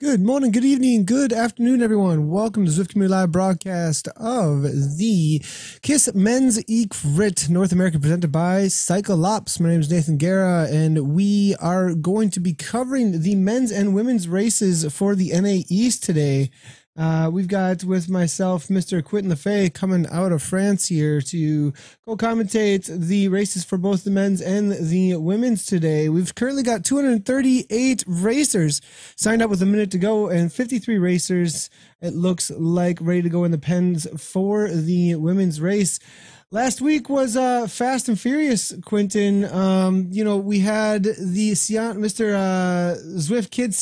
Good morning, good evening, good afternoon, everyone. Welcome to Zwift Community Live broadcast of the KISS Men's Crit North America presented by Cycleops. My name is Nathan Guerra, and we are going to be covering the men's and women's races for the NA East today. We've got with myself Mr. Quentin Lefay coming out of France here to go commentate the races for both the men's and the women's today. We've currently got 238 racers signed up with a minute to go and 53 racers, it looks like, ready to go in the pens for the women's race. Last week was fast and furious, Quentin. We had the Mr. Zwift kid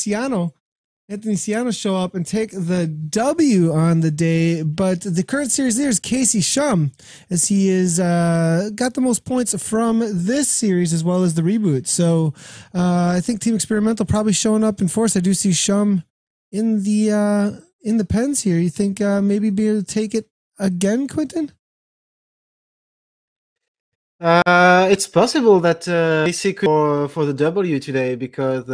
Anthony Ciano show up and take the W on the day, but the current series leader is Casey Shum, as he is got the most points from this series as well as the reboot. So I think Team Experimental probably showing up in force. I do see Shum in the pens here. You think maybe be able to take it again, Quentin? It's possible that Casey could for the W today because,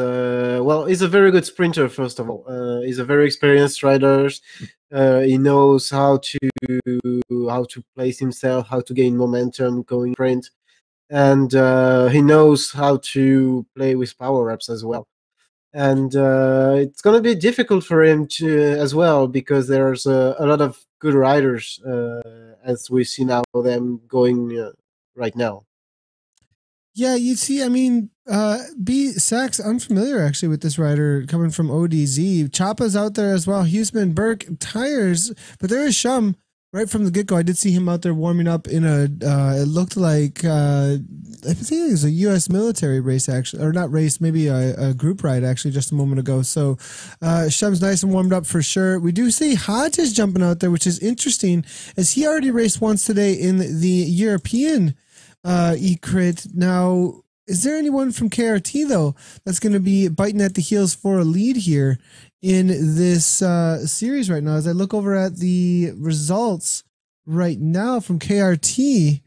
he's a very good sprinter, first of all. He's a very experienced rider. He knows how to place himself, how to gain momentum going sprint, and he knows how to play with power-ups as well. And it's going to be difficult for him as well because there's a lot of good riders, as we see now them going right now. Yeah, you see, I mean, B. Sachs, unfamiliar actually with this rider coming from ODZ. Choppa's out there as well. Huseman, Burke, Tires, but there is Shum right from the get-go. I did see him out there warming up in it looked like, I think it was a U.S. military race actually, or not race, maybe a group ride actually just a moment ago. So Shum's nice and warmed up for sure. We do see Hodges jumping out there, which is interesting as he already raced once today in the European Crit. Now, is there anyone from KRT though that's going to be biting at the heels for a lead here in this series right now? As I look over at the results right now from KRT,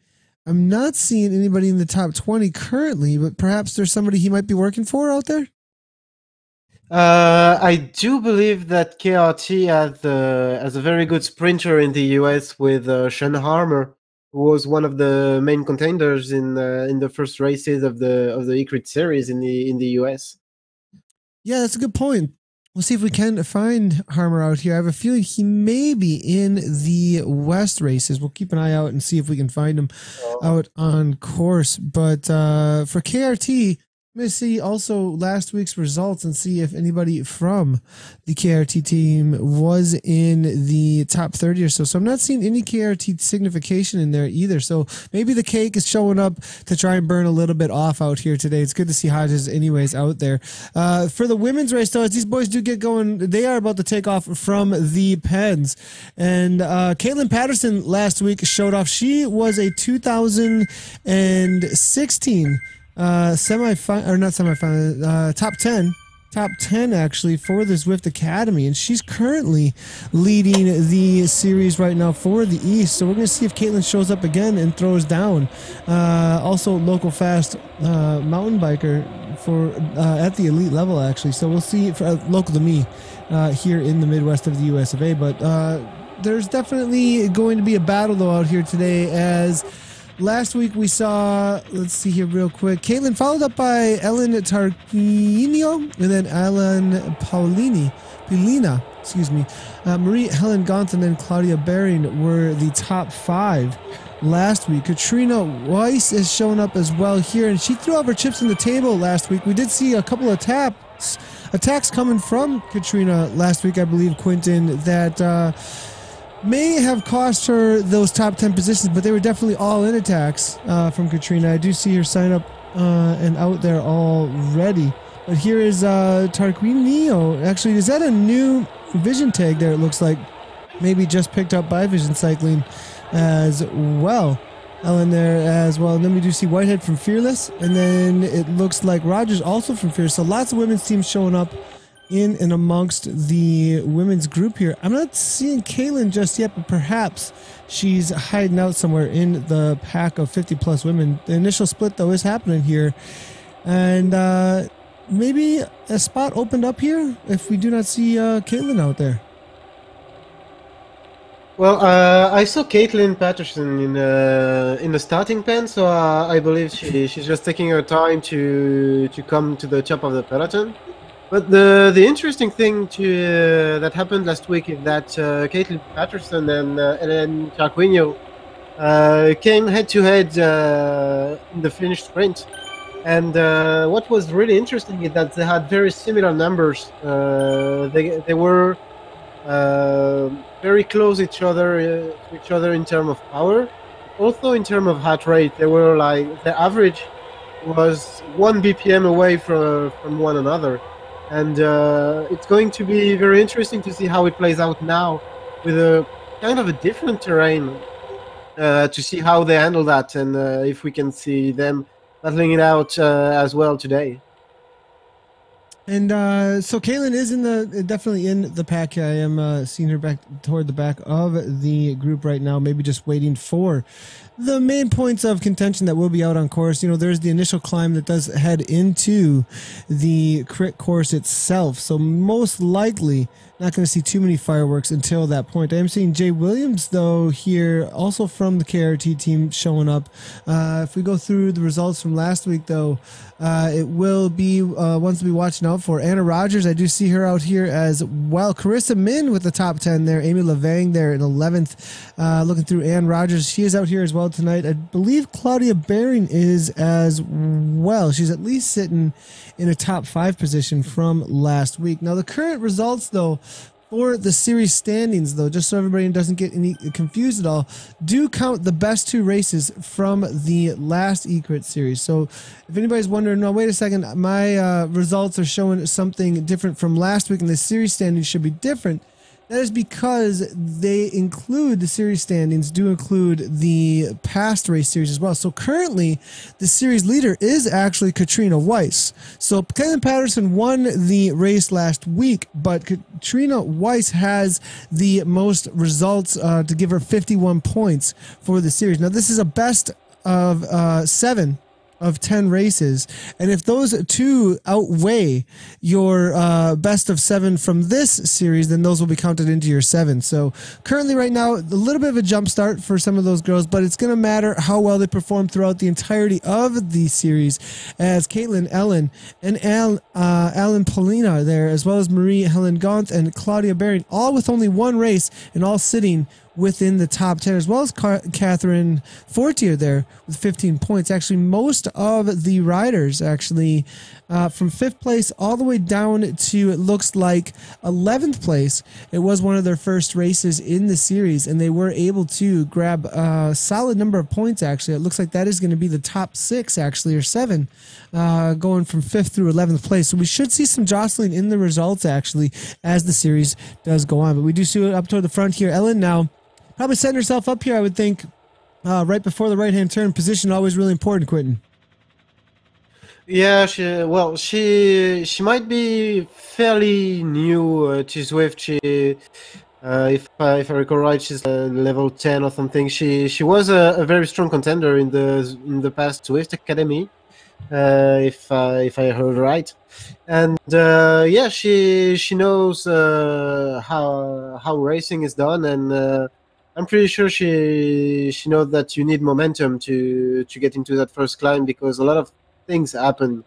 I'm not seeing anybody in the top 20 currently, but perhaps there's somebody he might be working for out there. I do believe that KRT has a very good sprinter in the US with Sean Harmer, who was one of the main contenders in the first races of the Ecrit series in the US. Yeah, that's a good point. We'll see if we can find Harmer out here. I have a feeling he may be in the West races. We'll keep an eye out and see if we can find him out on course. But for KRT, I'm going to see also last week's results and see if anybody from the KRT team was in the top 30 or so. So I'm not seeing any KRT signification in there either. So maybe the cake is showing up to try and burn a little bit off out here today. It's good to see Hodges anyways out there. For the women's race, though, as these boys do get going, they are about to take off from the pens. And Caitlin Patterson last week showed off. She was a 2016 top 10 actually for the Zwift Academy, and she's currently leading the series right now for the East. So we're going to see if Caitlin shows up again and throws down. Also local fast mountain biker for at the elite level actually. So we'll see for local to me here in the Midwest of the US of A. But there's definitely going to be a battle though out here today, as last week we saw, let's see here real quick, Caitlin followed up by Ellen Tarquinio and then Alan Paulina, Marie Helen Gaunt and then Claudia Bering were the top 5 last week. Katrina Weiss is showing up as well here, and she threw out her chips on the table last week. We did see a couple of attacks coming from Katrina last week, I believe, Quentin, that may have cost her those top 10 positions, but they were definitely all-in attacks from Katrina. I do see her sign up and out there already. But here is Tarquinio. Actually, is that a new Vision tag there? It looks like maybe just picked up by Vision Cycling as well. Ellen there as well. And then we do see Whitehead from Fearless. And then it looks like Rogers also from Fearless. So lots of women's teams showing up in and amongst the women's group here. I'm not seeing Kaylin just yet, but perhaps she's hiding out somewhere in the pack of 50 plus women. The initial split though is happening here, and maybe a spot opened up here if we do not see Caitlin out there. Well, I saw Caitlin Patterson in the starting pen, so I believe she's just taking her time to come to the top of the peloton. But the interesting thing that happened last week is that Caitlin Patterson and Hélène Charquinho came head to head in the finished sprint. And what was really interesting is that they had very similar numbers. They were very close to each other in terms of power, also in terms of heart rate. They were like the average was 1 BPM away from one another, and it's going to be very interesting to see how it plays out now with a kind of a different terrain, to see how they handle that, and if we can see them battling it out as well today. And so Caitlin is definitely in the pack. I am seeing her back toward the back of the group right now, maybe just waiting for the main points of contention that will be out on course. You know, there's the initial climb that does head into the crit course itself. So most likely not going to see too many fireworks until that point. I am seeing Jay Williams, though, here, also from the KRT team, showing up. If we go through the results from last week, though, it will be ones to be watching out for. Anna Rogers, I do see her out here as well. Carissa Min with the top 10 there. Amy Lavang there in 11th. Looking through Ann Rogers, she is out here as well tonight. I believe Claudia Baring is as well. She's at least sitting in a top 5 position from last week. Now, the current results, though, for the series standings, though, just so everybody doesn't get any confused at all, do count the best 2 races from the last eCrit series. So if anybody's wondering, no, wait a second, my results are showing something different from last week and the series standings should be different, that is because they include, the series standings do include the past race series as well. So currently, the series leader is actually Katrina Weiss. So Caitlin Patterson won the race last week, but Katrina Weiss has the most results to give her 51 points for the series. Now, this is a best of 7 of 10 races, and if those 2 outweigh your best of 7 from this series, then those will be counted into your 7. So currently right now, a little bit of a jump start for some of those girls, but it's going to matter how well they perform throughout the entirety of the series, as Caitlin, Ellen, and Alan Polina are there, as well as Marie Helen Gaunt and Claudia Baring, all with only 1 race and all sitting within the top 10, as well as Catherine Fortier there with 15 points. Actually, most of the riders actually from 5th place all the way down to, it looks like, 11th place. It was one of their first races in the series, and they were able to grab a solid number of points, actually. It looks like that is going to be the top 6, actually, or 7, going from 5th through 11th place. So we should see some jostling in the results, actually, as the series does go on. But we do see it up toward the front here. Ellen now probably setting herself up here, I would think, right before the right-hand turn. Position always really important, Quentin. Yeah, she might be fairly new to Zwift. If I recall right, she's level 10 or something. She was a very strong contender in the past Zwift Academy, if I heard right. And yeah, she knows how racing is done, and I'm pretty sure she knows that you need momentum to get into that first climb, because a lot of things happen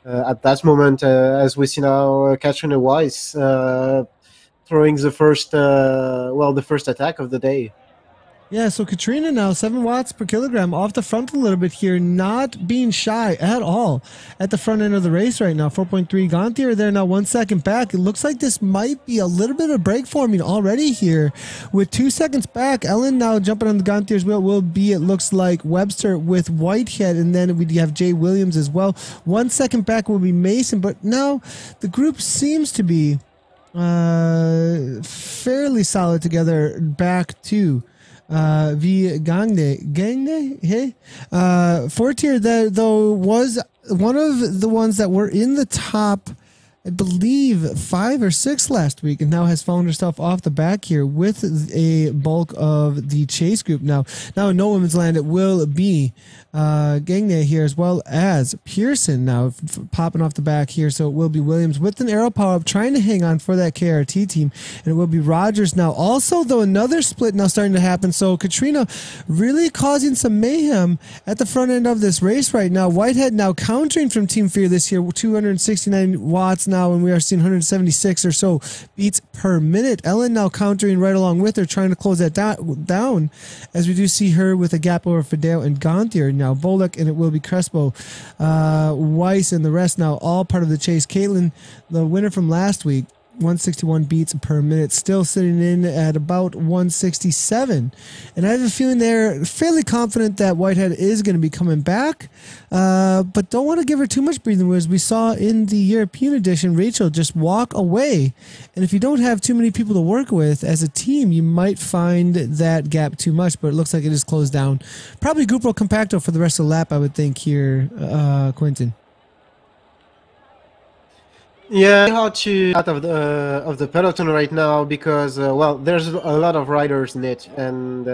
at that moment, as we see now Katrina Weiss throwing the first attack of the day. Yeah, so Katrina now 7 watts per kilogram off the front a little bit here, not being shy at all at the front end of the race right now. 4.3 Gontier there now 1 second back. It looks like this might be a little bit of break forming already here with 2 seconds back. Ellen now jumping on the Gontier's wheel will be, it looks like, Webster with Whitehead, and then we have Jay Williams as well. 1 second back will be Mason, but now the group seems to be fairly solid together back to Gagne, hey? Fortier, though, was one of the ones that were in the top I believe 5 or 6 last week, and now has found herself off the back here with a bulk of the chase group. Now in no women's land, it will be Gagne here as well as Pearson now popping off the back here. So it will be Williams with an arrow power up trying to hang on for that KRT team, and it will be Rogers now. Also, though, another split now starting to happen. So Katrina really causing some mayhem at the front end of this race right now. Whitehead now countering from Team Fear this year, 269 watts now, and we are seeing 176 or so beats per minute. Ellen now countering right along with her, trying to close that down, as we do see her with a gap over Fideo and Gontier. Now Volek, and it will be Crespo, Weiss, and the rest now all part of the chase. Caitlin, the winner from last week, 161 beats per minute, still sitting in at about 167. And I have a feeling they're fairly confident that Whitehead is going to be coming back, but don't want to give her too much breathing room. As we saw in the European edition, Rachel just walk away. And if you don't have too many people to work with as a team, you might find that gap too much, but it looks like it is closed down. Probably Gruppo Compacto for the rest of the lap, I would think here, Quentin. Yeah, hard to out of the peloton right now because well, there's a lot of riders in it, and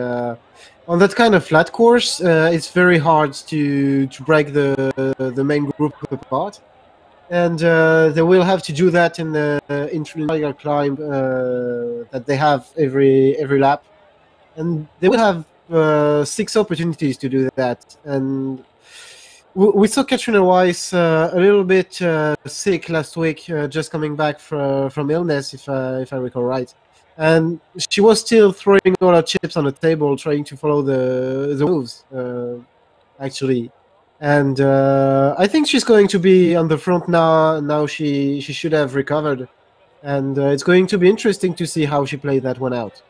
on that kind of flat course, it's very hard to break the main group apart, and they will have to do that in the interior climb that they have every lap, and they will have 6 opportunities to do that. And we saw Katrina Weiss a little bit sick last week, just coming back from illness, if I recall right, and she was still throwing all her chips on the table, trying to follow the moves, actually. And I think she's going to be on the front now. Now she should have recovered, and it's going to be interesting to see how she played that one out.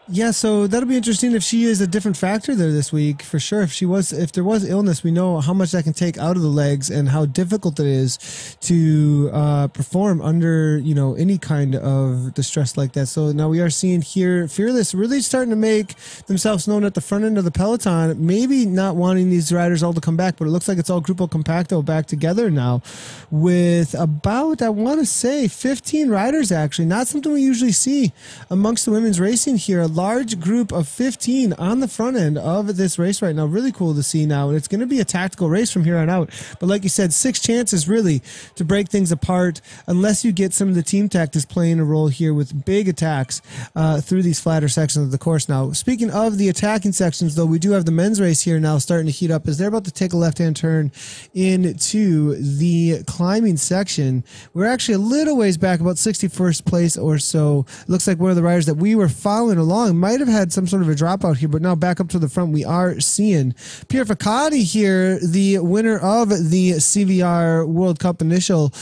Yeah, so that'll be interesting if she is a different factor there this week, for sure. If there was illness, we know how much that can take out of the legs and how difficult it is to perform under, any kind of distress like that. So now we are seeing here Fearless really starting to make themselves known at the front end of the peloton, maybe not wanting these riders all to come back, but it looks like it's all Gruppo Compacto back together now with about, I want to say, 15 riders actually. Not something we usually see amongst the women's racing here. A large group of 15 on the front end of this race right now. Really cool to see now. And it's going to be a tactical race from here on out. But like you said, 6 chances really to break things apart unless you get some of the team tactics playing a role here with big attacks through these flatter sections of the course. Now, speaking of the attacking sections, though, we do have the men's race here now starting to heat up as they're about to take a left-hand turn into the climbing section. We're actually a little ways back, about 61st place or so. Looks like one of the riders that we were following along might have had some sort of a dropout here, but now back up to the front, we are seeing Pierre Ficati here, the winner of the CVR World Cup initial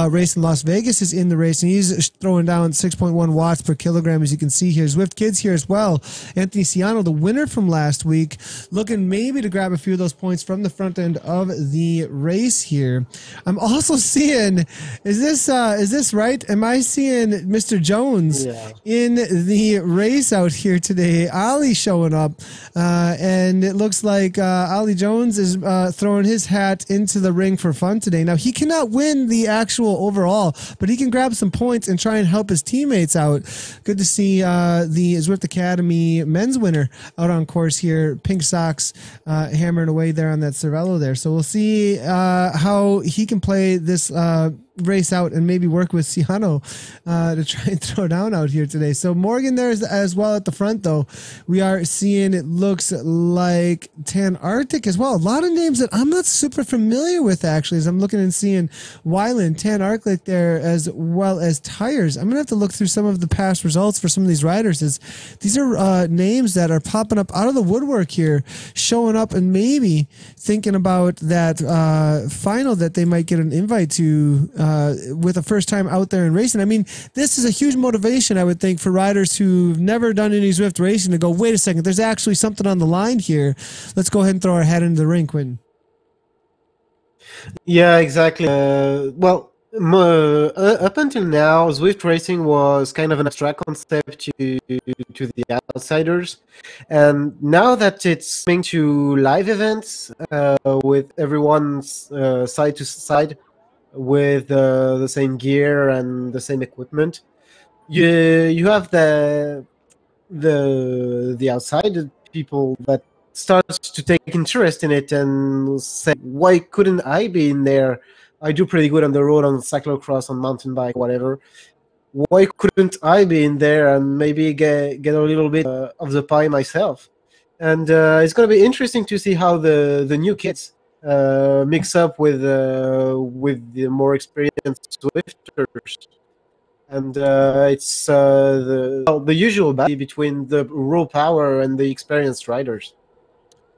race in Las Vegas, is in the race, and he's throwing down 6.1 watts per kilogram, as you can see here. Zwift Kids here as well. Anthony Ciano, the winner from last week, looking maybe to grab a few of those points from the front end of the race here. I'm also seeing, is this right? Am I seeing Mr. Jones in the race out here today? Ali showing up, and it looks like Ali Jones is throwing his hat into the ring for fun today. Now, he cannot win the actual overall, but he can grab some points and try and help his teammates out. Good to see the Zwift Academy men's winner out on course here. Pink socks hammering away there on that Cervelo there. So we'll see how he can play this race out and maybe work with Ciano to try and throw down out here today. So Morgan there is as well at the front, though. We are seeing, it looks like Tan Arctic as well. A lot of names that I'm not super familiar with, actually, as I'm looking and seeing Wyland, Tan Arctic there, as well as Tires. I'm going to have to look through some of the past results for some of these riders, as these are names that are popping up out of the woodwork here, showing up and maybe thinking about that final that they might get an invite to with a first time out there in racing. I mean, this is a huge motivation, I would think, for riders who've never done any Zwift racing to go, wait a second, there's actually something on the line here. Let's go ahead and throw our head into the ring, Quentin. Yeah, exactly. Well, up until now, Zwift racing was kind of an abstract concept to the outsiders, and now that it's coming to live events with everyone's side to side, with the same gear and the same equipment. You have the outside people that starts to take interest in it and say, why couldn't I be in there? I do pretty good on the road, on cyclocross, on mountain bike, whatever. Why couldn't I be in there and maybe get a little bit of the pie myself? And it's going to be interesting to see how the new kids mix up with the more experienced Zwifters. And it's the usual battle between the raw power and the experienced riders.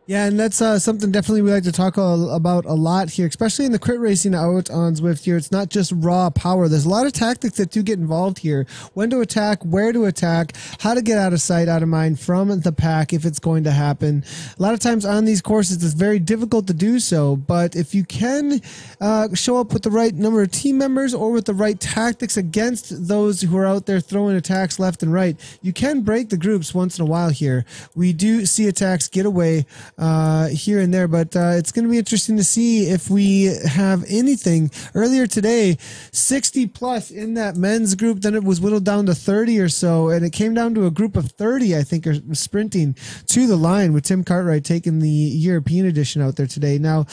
Yeah, and that's something definitely we like to talk about a lot here, especially in the crit racing out on Zwift here. It's not just raw power. There's a lot of tactics that do get involved here. When to attack, where to attack, how to get out of sight, out of mind from the pack if it's going to happen. A lot of times on these courses, it's very difficult to do so, but if you can show up with the right number of team members or with the right tactics against those who are out there throwing attacks left and right, you can break the groups once in a while here. We do see attacks get away here and there, but it's going to be interesting to see if we have anything. Earlier today, 60 plus in that men's group, then it was whittled down to 30 or so, and it came down to a group of 30, I think, are sprinting to the line, with Tim Cartwright taking the European edition out there today. Now,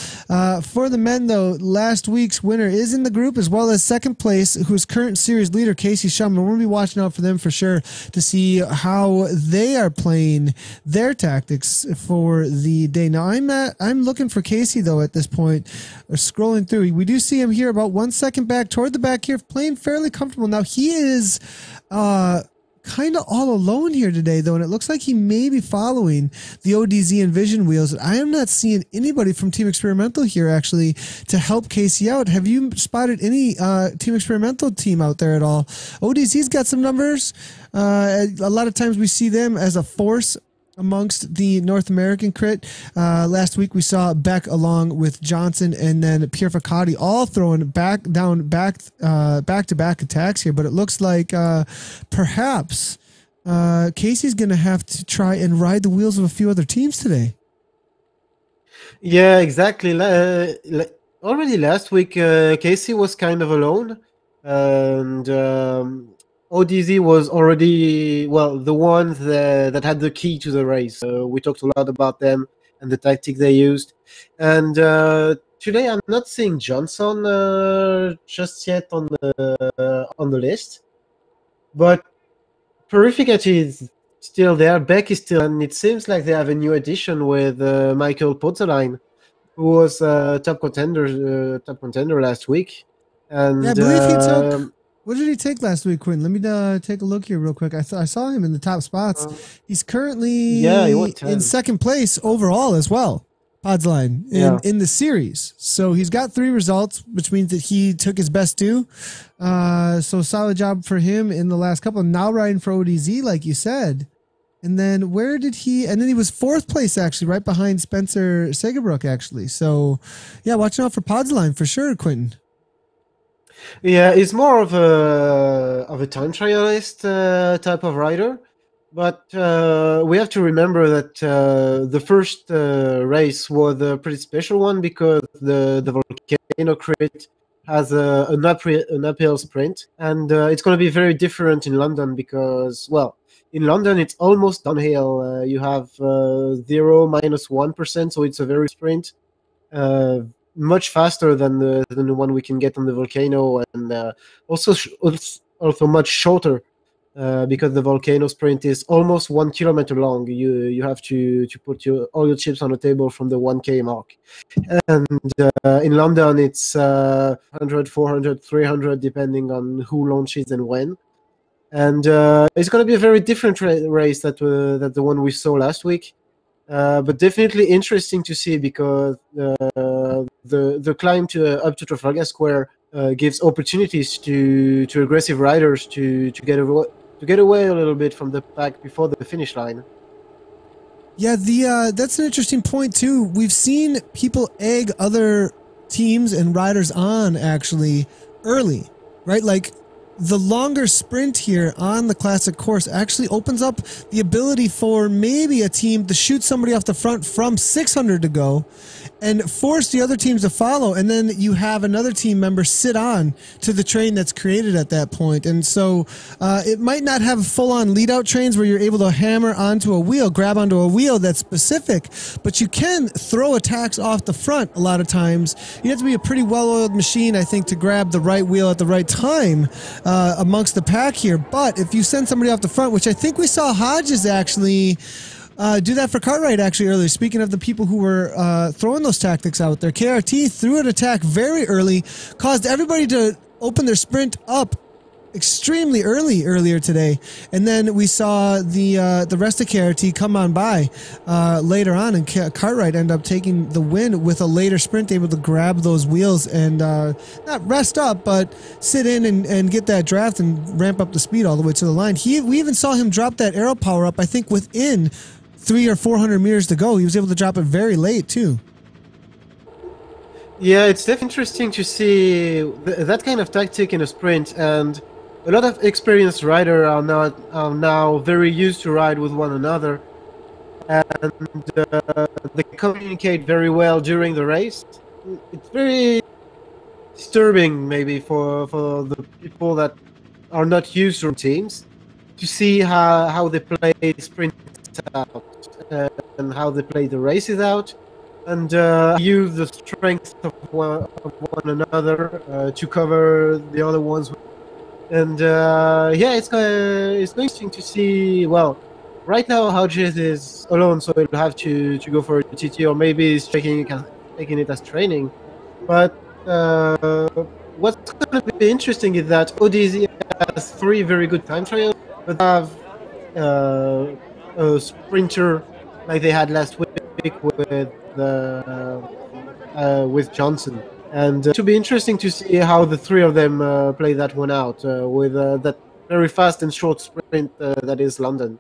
for the men, though, last week's winner is in the group, as well as second place, who's current series leader, Casey Shumman. We're going to be watching out for them for sure to see how they are playing their tactics for the day. Now I'm looking for Casey though at this point, scrolling through. We do see him here about 1 second back toward the back here, playing fairly comfortable. Now he is kind of all alone here today though, and it looks like he may be following the ODZ and Vision wheels. I am not seeing anybody from Team Experimental here actually to help Casey out. Have you spotted any Team Experimental team out there at all? ODZ's got some numbers. A lot of times we see them as a force amongst the North American crit. Last week we saw Beck along with Johnson and then Pierre Ficati all throwing back to back attacks here, but it looks like perhaps Casey's going to have to try and ride the wheels of a few other teams today. Yeah, exactly. Already last week, Casey was kind of alone, and ODZ was already, well, the ones that had the key to the race. We talked a lot about them and the tactic they used. And today I'm not seeing Johnson just yet on the list. But Purificati is still there, Beck is still, and it seems like they have a new addition with Michael Pozzoline, who was top contender last week. And yeah, I believe he took... What did he take last week, Quinn? Let me take a look here real quick. I saw him in the top spots. He's currently in second place overall as well, Podsline, in the series. So he's got 3 results, which means that he took his best 2. So solid job for him in the last couple. Now riding for ODZ, like you said. And then where did he... And then he was 4th place, actually, right behind Spencer Segerbrook, actually. So, yeah, watching out for Podsline for sure, Quentin. Yeah, he's more of a time trialist type of rider, but we have to remember that the first race was a pretty special one because the volcano crit has an uphill sprint, and it's going to be very different in London because, well, in London it's almost downhill. You have 0 minus 1%, so it's a very sprint. Much faster than the one we can get on the volcano, and also much shorter because the volcano sprint is almost 1 kilometer long. You have to put all your chips on the table from the 1K mark, and in London it's 100, 400, 300 depending on who launches and when. And it's going to be a very different race that the one we saw last week. But definitely interesting to see because the climb up to Trafalgar Square gives opportunities to aggressive riders to get away a little bit from the pack before the finish line. Yeah, that's an interesting point too. We've seen people egg other teams and riders on actually early, right? Like the longer sprint here on the classic course actually opens up the ability for maybe a team to shoot somebody off the front from 600 to go and force the other teams to follow, and then you have another team member sit on to the train that's created at that point. And so it might not have full-on lead-out trains where you're able to hammer onto a wheel, grab onto a wheel that's specific, but you can throw attacks off the front a lot of times. You have to be a pretty well-oiled machine, I think, to grab the right wheel at the right time amongst the pack here. But if you send somebody off the front, which I think we saw Hodges actually do that for Cartwright actually earlier. Speaking of the people who were throwing those tactics out there, KRT threw an attack very early, caused everybody to open their sprint up extremely earlier today, and then we saw the rest of KRT come on by later on, and Cartwright ended up taking the win with a later sprint, able to grab those wheels and not rest up, but sit in and get that draft and ramp up the speed all the way to the line. We even saw him drop that arrow power up, I think within 300 or 400 meters to go. He was able to drop it very late too. Yeah, it's definitely interesting to see that kind of tactic in a sprint, and a lot of experienced riders are now very used to ride with one another, and they communicate very well during the race. It's very disturbing, maybe for the people that are not used to teams, to see how they play sprints out and how they play the races out, and use the strength of one another to cover the other ones. And yeah, it's interesting to see. Well, right now Hodges is alone, so he'll have to go for a TT, or maybe he's taking it as training. But what's going to be interesting is that ODZ has 3 very good time trials, but have a sprinter like they had last week with Johnson. And it should be interesting to see how the 3 of them play that one out with that very fast and short sprint that is London.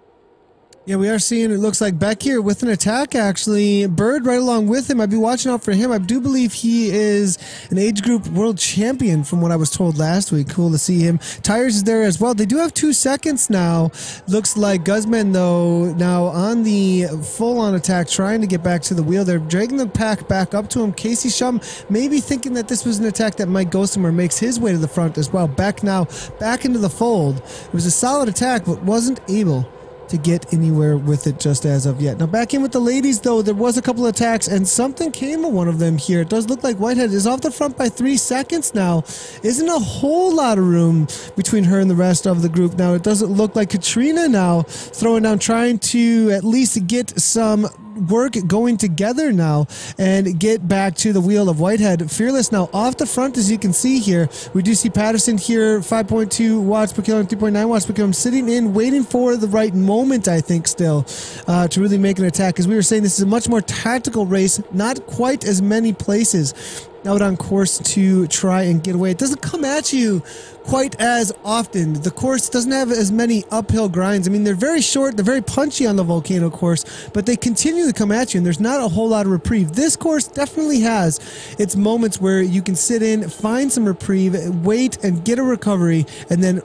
Yeah, we are seeing, it looks like Beck here with an attack, actually. Bird right along with him. I'd be watching out for him. I do believe he is an age group world champion from what I was told last week. Cool to see him. Tires is there as well. They do have 2 seconds now. Looks like Guzman, though, now on the full-on attack, trying to get back to the wheel. They're dragging the pack back up to him. Casey Shum maybe thinking that this was an attack that might ghost him or makes his way to the front as well. Beck now back into the fold. It was a solid attack, but wasn't able to get anywhere with it just as of yet. Now back in with the ladies, though, there was a couple of attacks and something came of one of them here. It does look like Whitehead is off the front by 3 seconds now. Isn't a whole lot of room between her and the rest of the group now. It doesn't look like Katrina now throwing down, trying to at least get some work going together now and get back to the wheel of Whitehead. Fearless now off the front, as you can see here. We do see Patterson here, 5.2 watts per kilo, 3.9 watts per kilo, sitting in, waiting for the right moment, I think, still, to really make an attack. As we were saying, this is a much more tactical race, not quite as many places out on course to try and get away. It doesn't come at you quite as often. The course doesn't have as many uphill grinds. I mean, they're very short, they're very punchy on the volcano course, but they continue to come at you, and there's not a whole lot of reprieve. This course definitely has its moments where you can sit in, find some reprieve, wait and get a recovery, and then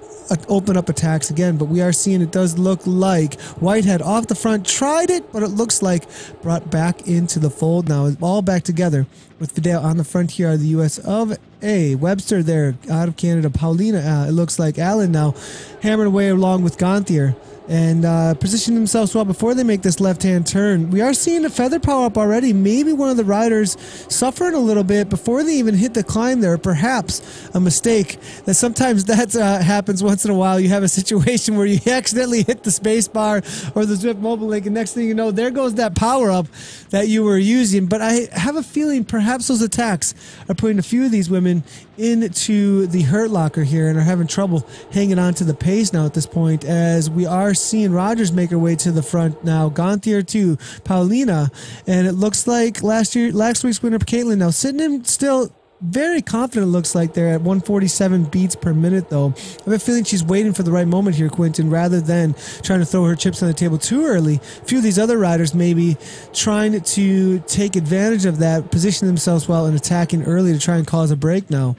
open up attacks again. But we are seeing, it does look like Whitehead off the front tried it, but it looks like brought back into the fold now. It's all back together with Fidel on the front here are the US of A. Webster there out of Canada. Paulina, it looks like Allen now hammered away along with Gonthier and position themselves well before they make this left-hand turn. We are seeing a feather power up already. Maybe one of the riders suffering a little bit before they even hit the climb there. Perhaps a mistake. That sometimes that happens once in a while. You have a situation where you accidentally hit the space bar or the Zwift mobile link, and next thing you know, there goes that power up that you were using. But I have a feeling perhaps those attacks are putting a few of these women into the hurt locker here and are having trouble hanging on to the pace now at this point, as we are seeing Rogers make her way to the front now. Gonthier to Paulina, and it looks like last week's winner Caitlin now sitting in still very confident. It looks like they're at 147 beats per minute, though. I have a feeling she's waiting for the right moment here, Quentin, rather than trying to throw her chips on the table too early. A few of these other riders maybe trying to take advantage of that, position themselves well and attacking early to try and cause a break now.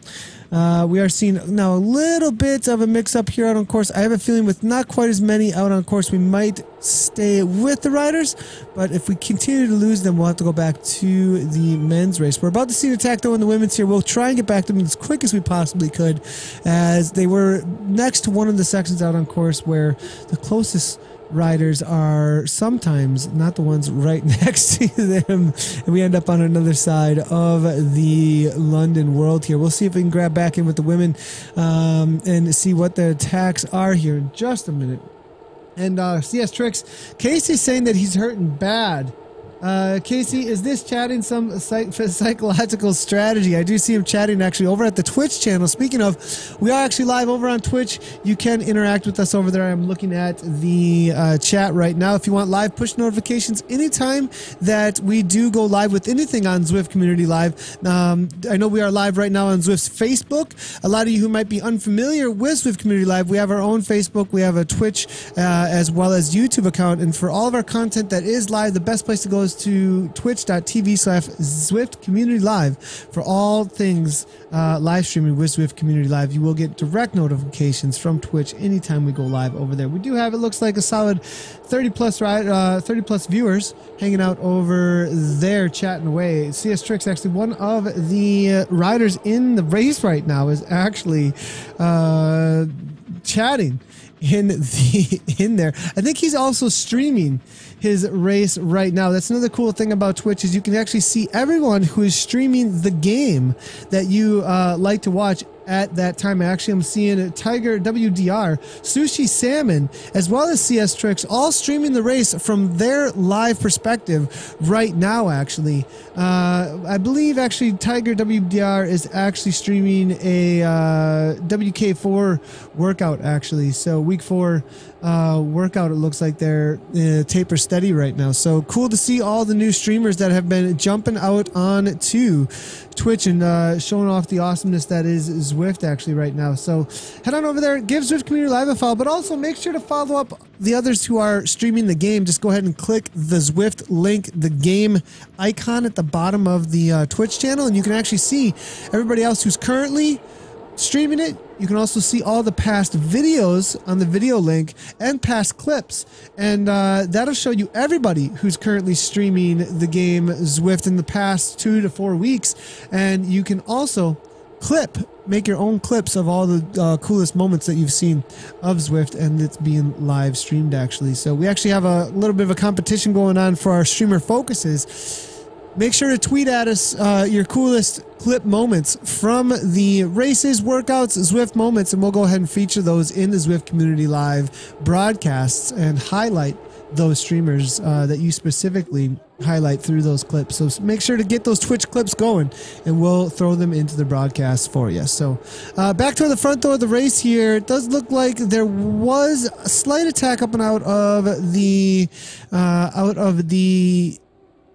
We are seeing now a little bit of a mix-up here out on course. I have a feeling with not quite as many out on course, we might stay with the riders, but if we continue to lose them, we'll have to go back to the men's race. We're about to see an attack, though, in the women's here. We'll try and get back to them as quick as we possibly could, as they were next to one of the sections out on course where the closest riders are sometimes not the ones right next to them, and we end up on another side of the London World here. We'll see if we can grab back in with the women and see what the attacks are here in just a minute. And CS Tricks, Casey's saying that he's hurting bad. Casey, is this chatting some psychological strategy? I do see him chatting actually over at the Twitch channel. Speaking of, we are actually live over on Twitch. You can interact with us over there. I'm looking at the chat right now. If you want live push notifications anytime that we do go live with anything on Zwift Community Live, I know we are live right now on Zwift's Facebook. A lot of you who might be unfamiliar with Zwift Community Live, we have our own Facebook, we have a Twitch as well as YouTube account, and for all of our content that is live, the best place to go is to twitch.tv/Zwift Community Live for all things live streaming with Zwift Community Live. You will get direct notifications from Twitch anytime we go live over there. We do have, it looks like, a solid 30 plus viewers hanging out over there chatting away. CS Tricks, actually one of the riders in the race right now, is actually chatting in there. I think he's also streaming his race right now. That's another cool thing about Twitch, is you can actually see everyone who is streaming the game that you like to watch at that time. Actually, I'm seeing Tiger WDR, Sushi Salmon, as well as CS Tricks, all streaming the race from their live perspective right now, actually. I believe, actually, Tiger WDR is actually streaming a WK4 workout, actually. So week 4 workout, it looks like they're taper steady right now. So cool to see all the new streamers that have been jumping out on to Twitch and showing off the awesomeness that is Zwift actually right now. So head on over there, give Zwift Community Live a follow, but also make sure to follow up the others who are streaming the game. Just go ahead and click the Zwift link, the game icon at the bottom of the Twitch channel, and you can actually see everybody else who's currently streaming it. You can also see all the past videos on the video link and past clips, and that'll show you everybody who's currently streaming the game Zwift in the past 2 to 4 weeks. And you can also make your own clips of all the coolest moments that you've seen of Zwift, and it's being live streamed actually. So we actually have a little bit of a competition going on for our streamer focuses. Make sure to tweet at us your coolest clip moments from the races, workouts, Zwift moments, and we'll go ahead and feature those in the Zwift Community Live broadcasts and highlight those streamers that you specifically highlight through those clips. So make sure to get those Twitch clips going, and we'll throw them into the broadcast for you. So back to the front door of the race here. It does look like there was a slight attack up and out of the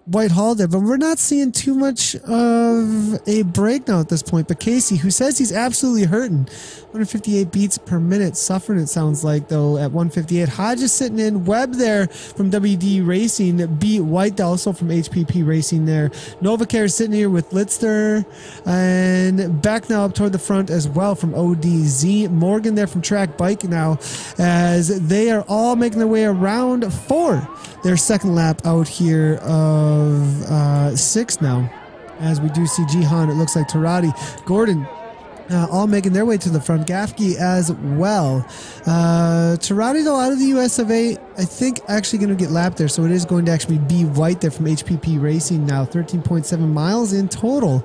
Whitehall there, but we're not seeing too much of a breakdown at this point. But Casey, who says he's absolutely hurting, 158 beats per minute, suffering it sounds like, though, at 158. Hodges sitting in. Webb there from WD Racing beat White also from HPP Racing there. Novacare sitting here with Litzter, and back now up toward the front as well from ODZ. Morgan there from Track Bike now, as they are all making their way around for their second lap out here of 6 now, as we do see Jihan, it looks like Tarati, Gordon, all making their way to the front. Gafke as well. Tarati, though, out of the US of A, I think actually going to get lapped there, so it is going to actually be White there from HPP Racing now. 13.7 miles in total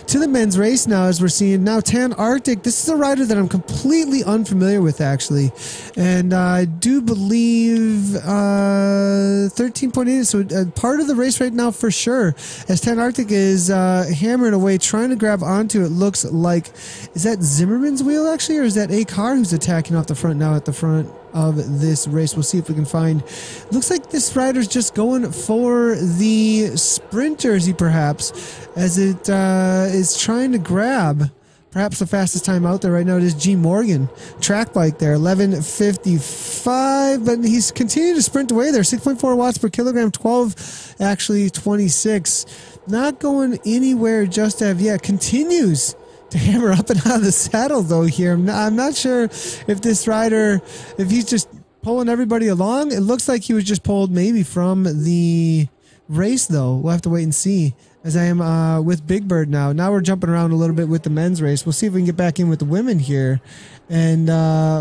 to the men's race now, as we're seeing now Tan Arctic. This is a rider that I'm completely unfamiliar with, actually, and I do believe 13.8, so part of the race right now for sure, as Tan Arctic is hammering away, trying to grab onto, it looks like, is that Zimmerman's wheel actually, or is that a car who's attacking off the front now at the front of this race? We'll see if we can find. Looks like this rider's just going for the sprinters, perhaps, as it is trying to grab perhaps the fastest time out there right now. It is G Morgan, Track Bike there, 11:55, but he's continuing to sprint away there. 6.4 watts per kilogram, 12, actually 26. Not going anywhere just as yet. Continues to to hammer up and out of the saddle, though, here. I'm not sure if this rider, if he's just pulling everybody along. It looks like he was just pulled maybe from the race, though. We'll have to wait and see. As I am with Big Bird now. Now we're jumping around a little bit with the men's race. We'll see if we can get back in with the women here and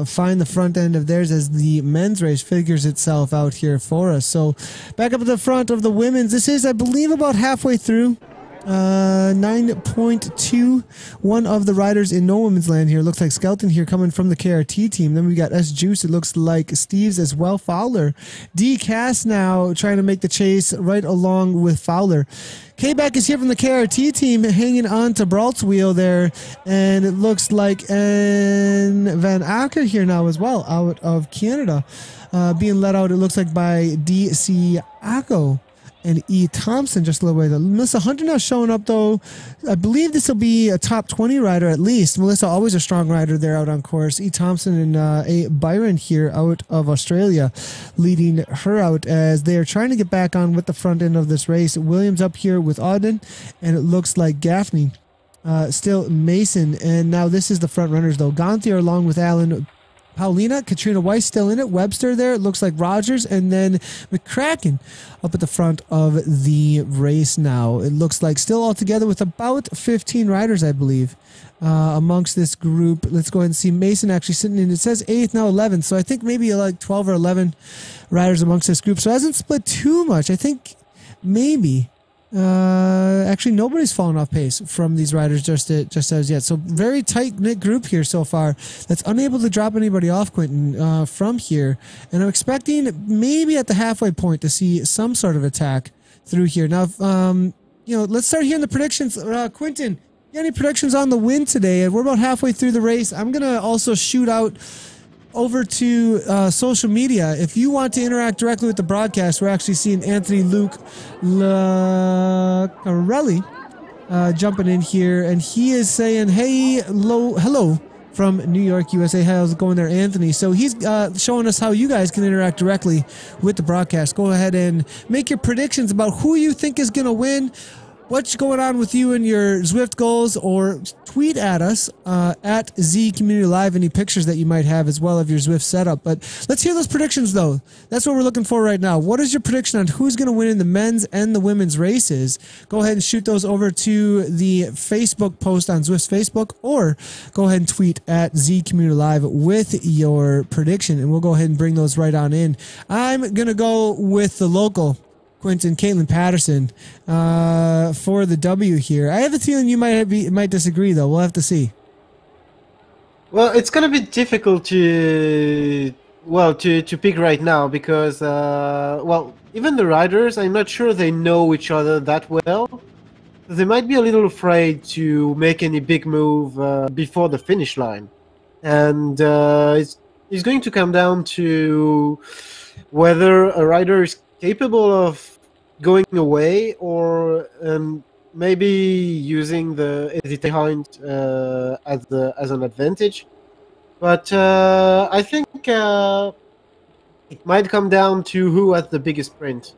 find the front end of theirs as the men's race figures itself out here for us. So back up at the front of the women's. This is, I believe, about halfway through. 9.2. One of the riders in no women's land here. Looks like Skelton here coming from the KRT team. Then we got S Juice. It looks like Steves as well. Fowler. D Cass now trying to make the chase right along with Fowler. K-Back is here from the KRT team, hanging on to Brault's wheel there, and it looks like Van Acker here now as well, out of Canada, being let out, it looks like, by DC Acco and E. Thompson just a little way. Melissa Hunter now showing up, though. I believe this will be a top 20 rider at least. Melissa, always a strong rider there out on course. E. Thompson and A. Byron here out of Australia leading her out as they are trying to get back on with the front end of this race. Williams up here with Auden, and it looks like Gaffney. Still Mason, and now this is the front runners, though. Gonthier along with Allen. Paulina, Katrina Weiss still in it. Webster there. It looks like Rogers. And then McCracken up at the front of the race now. It looks like still all together with about 15 riders, I believe, amongst this group. Let's go ahead and see Mason actually sitting in. It says 8th, now 11th. So I think maybe like 12 or 11 riders amongst this group. So it hasn't split too much. I think maybe... actually nobody's fallen off pace from these riders just as yet. So very tight-knit group here so far that's unable to drop anybody off, Quentin, from here. And I'm expecting maybe at the halfway point to see some sort of attack through here. Now, let's start hearing the predictions. Quentin, you got any predictions on the win today? We're about halfway through the race. I'm going to also shoot out over to social media. If you want to interact directly with the broadcast, we're actually seeing Anthony Luke Lacarelli jumping in here, and he is saying, hey, hello from New York, USA. How's it going there, Anthony? So he's showing us how you guys can interact directly with the broadcast. Go ahead and make your predictions about who you think is going to win, what's going on with you and your Zwift goals, or tweet at us at Z Community Live any pictures that you might have as well of your Zwift setup. But let's hear those predictions, though. That's what we're looking for right now. What is your prediction on who's going to win in the men's and the women's races? Go ahead and shoot those over to the Facebook post on Zwift's Facebook, or go ahead and tweet at Z Community Live with your prediction, and we'll go ahead and bring those right on in. I'm going to go with the local Quentin, Caitlin Patterson, for the W here. I have a feeling you might disagree, though. We'll have to see. Well, it's gonna be difficult to pick right now because even the riders, I'm not sure they know each other that well. They might be a little afraid to make any big move before the finish line, and it's going to come down to whether a rider is capable of going away or maybe using the hesitate behind as an advantage. But I think it might come down to who has the biggest sprint.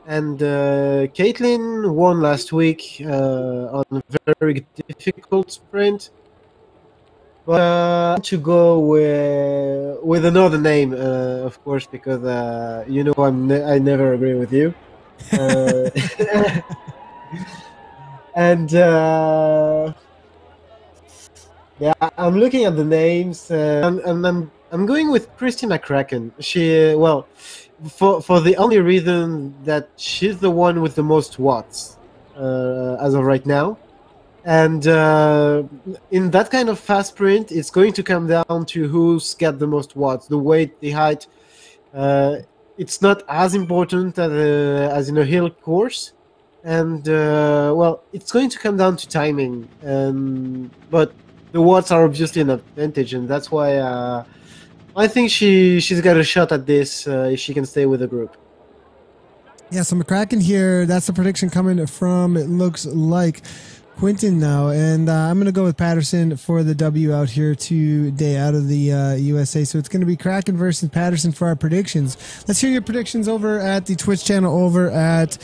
And Caitlin won last week on a very difficult sprint. But to go with another name, of course, because I never agree with you. And I'm looking at the names. I'm going with Christina McCracken. She for the only reason that she's the one with the most watts as of right now. And in that kind of fast sprint, it's going to come down to who's got the most watts. The weight, the height, it's not as important as in a hill course. And, it's going to come down to timing. But the watts are obviously an advantage, and that's why I think she's got a shot at this if she can stay with the group. Yeah, so McCracken here, that's the prediction coming from, it looks like, Quinton now, and I'm going to go with Patterson for the W out here today out of the USA. So it's going to be Kraken versus Patterson for our predictions. Let's hear your predictions over at the Twitch channel, over at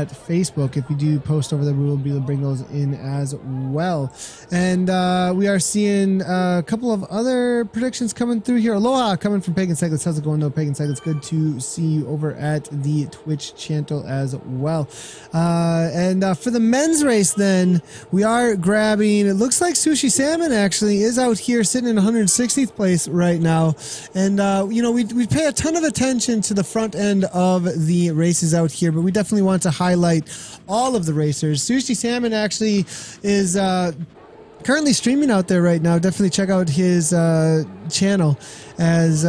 Facebook. If you do post over there, we will be able to bring those in as well. And we are seeing a couple of other predictions coming through here. Aloha, coming from Pagan Cyclist. How's it going, though, Pagan Cyclist? Good to see you over at the Twitch channel as well. And for the men's race, then we are grabbing, it looks like Sushi Salmon actually is out here sitting in 160th place right now. And you know, we pay a ton of attention to the front end of the races out here, but we definitely want to highlight all of the racers. Sushi Salmon actually is currently streaming out there right now. Definitely check out his channel as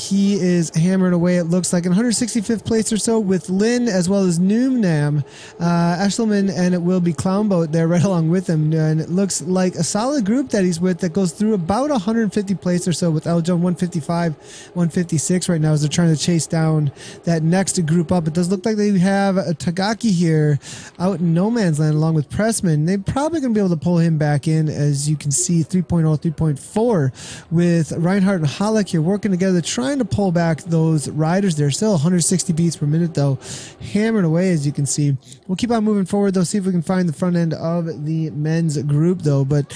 he is hammered away, it looks like, in 165th place or so, with Lynn as well as Noomnam, Eshelman, and it will be Clownboat there right along with him. And it looks like a solid group that he's with that goes through about 150 place or so, with Eljon 155, 156 right now as they're trying to chase down that next group up. It does look like they have a Tagaki here out in no man's land along with Pressman. They're probably going to be able to pull him back in, as you can see, 3.0, 3.4 with Reinhardt and Halleck here working together, trying to pull back those riders. They're still 160 beats per minute, though, hammered away, as you can see. We'll keep on moving forward, though, see if we can find the front end of the men's group, though. But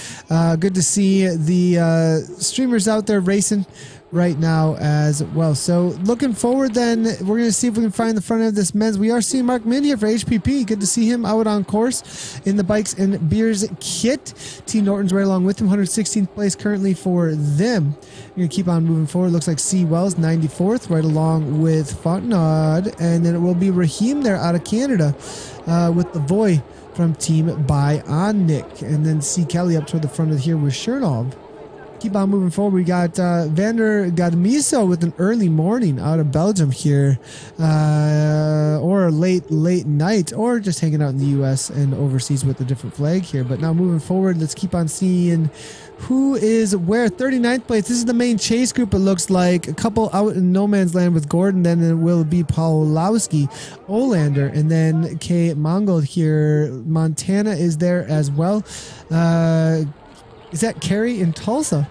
good to see the streamers out there racing right now as well. So looking forward, then we're going to see if we can find the front end of this men's. We are seeing Mark Min here for HPP. Good to see him out on course in the Bikes and Beers kit. T Norton's right along with him, 116th place currently for them. We're going to keep on moving forward. Looks like C Wells 94th, right along with Fontenade, and then it will be Raheem there out of Canada with the Voy from Team Bionic, and then C Kelly up toward the front of here with Chernov. Keep on moving forward. We got Vander Gadmiso with an early morning out of Belgium here, or a late night, or just hanging out in the U.S. and overseas with a different flag here. But now moving forward, let's keep on seeing who is where. 39th place. This is the main chase group, it looks like. A couple out in no man's land with Gordon. Then it will be Paulowski, Olander, and then K. Mongold here. Montana is there as well. Is that Kerry in Tulsa?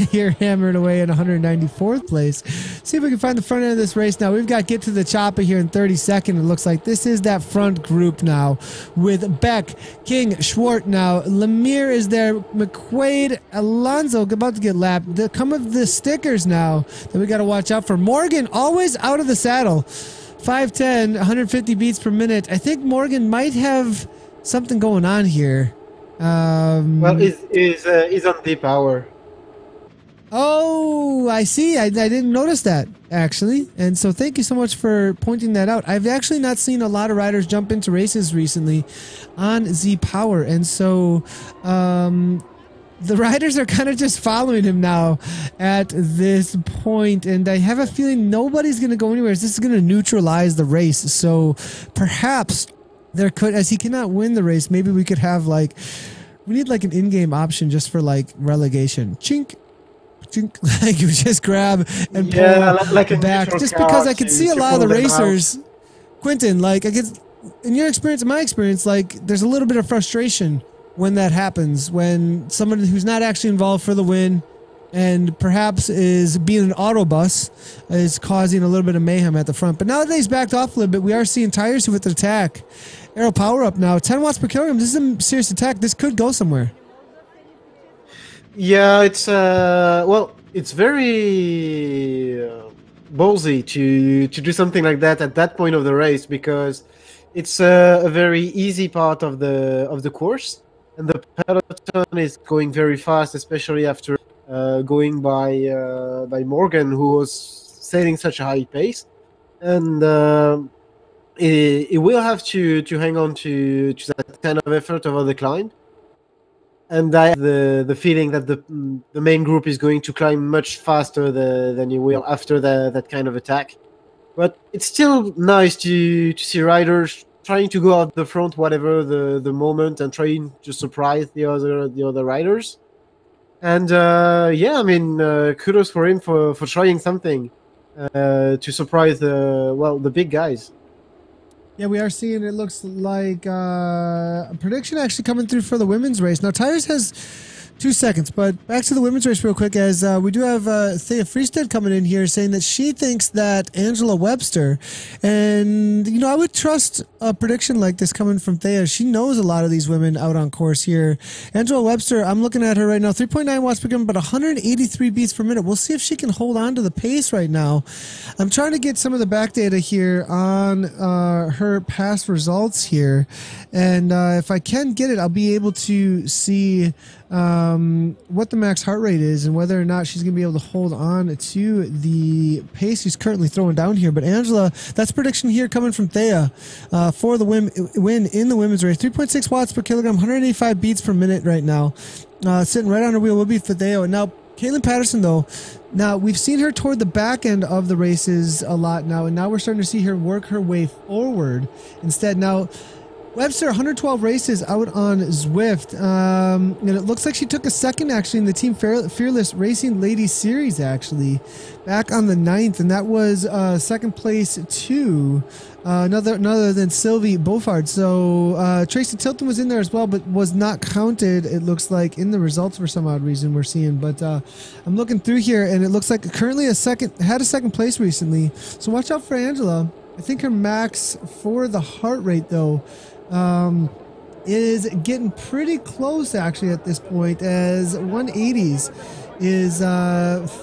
Here hammered away in 194th place. See if we can find the front end of this race now. We've got Get to the Chopper here in 32nd. It looks like this is that front group now with Beck, King, Schwartz now. Lemire is there. McQuaid, Alonso about to get lapped. The come of the stickers now that we got to watch out for. Morgan always out of the saddle. 5'10", 150 beats per minute. I think Morgan might have something going on here. Well, he's on deep hour. Oh, I see. I didn't notice that, actually. And so thank you so much for pointing that out. I've actually not seen a lot of riders jump into races recently on Z Power. And so the riders are kind of just following him now at this point. And I have a feeling nobody's going to go anywhere. This is going to neutralize the race. So perhaps there could, as he cannot win the race, maybe we could have like, we need like an in-game option just for like relegation. Chink, chink, like you just grab and pull like back. Just because I could see a lot of the racers, Quentin, like I could, in your experience, in my experience, like there's a little bit of frustration when that happens, when someone who's not actually involved for the win and perhaps is being an autobus is causing a little bit of mayhem at the front. But now that he's backed off a little bit, we are seeing tires with the attack. Aero power up now, 10 watts per kilogram. This is a serious attack. This could go somewhere. Yeah, it's well, it's very ballsy to do something like that at that point of the race, because it's a very easy part of the course, and the peloton is going very fast, especially after going by Morgan, who was setting such a high pace, and it will have to hang on to that kind of effort over the climb. And I have the feeling that the main group is going to climb much faster than you will after that kind of attack. But it's still nice to see riders trying to go out the front, whatever the moment, and trying to surprise the other riders. And yeah, I mean, kudos for him for trying something to surprise the big guys. Yeah, we are seeing it looks like a prediction actually coming through for the women's race. Now, Tires has 2 seconds, but back to the women's race real quick, as we do have Thea Freestead coming in here saying that she thinks that Angela Webster, and, you know, I would trust a prediction like this coming from Thea. She knows a lot of these women out on course here. Angela Webster, I'm looking at her right now, 3.9 watts per kilogram, but 183 beats per minute. We'll see if she can hold on to the pace right now. I'm trying to get some of the back data here on her past results here, and if I can get it, I'll be able to see what the max heart rate is and whether or not she's going to be able to hold on to the pace she's currently throwing down here. But Angela, that's prediction here coming from Thea for the win in the women's race. 3.6 watts per kilogram, 185 beats per minute right now. Sitting right on her wheel will be for Thea. And now Caitlin Patterson, though, now we've seen her toward the back end of the races a lot now, and now we're starting to see her work her way forward instead. Now, Webster, 112 races out on Zwift, and it looks like she took a second actually in the Team Fearless Racing Ladies Series actually back on the 9th, and that was second place to another than Sylvie Beaufort. So Tracy Tilton was in there as well, but was not counted, it looks like, in the results for some odd reason we're seeing. But I'm looking through here, and it looks like currently had a second place recently, so watch out for Angela. I think her max for the heart rate, though, is getting pretty close actually at this point, as 180s is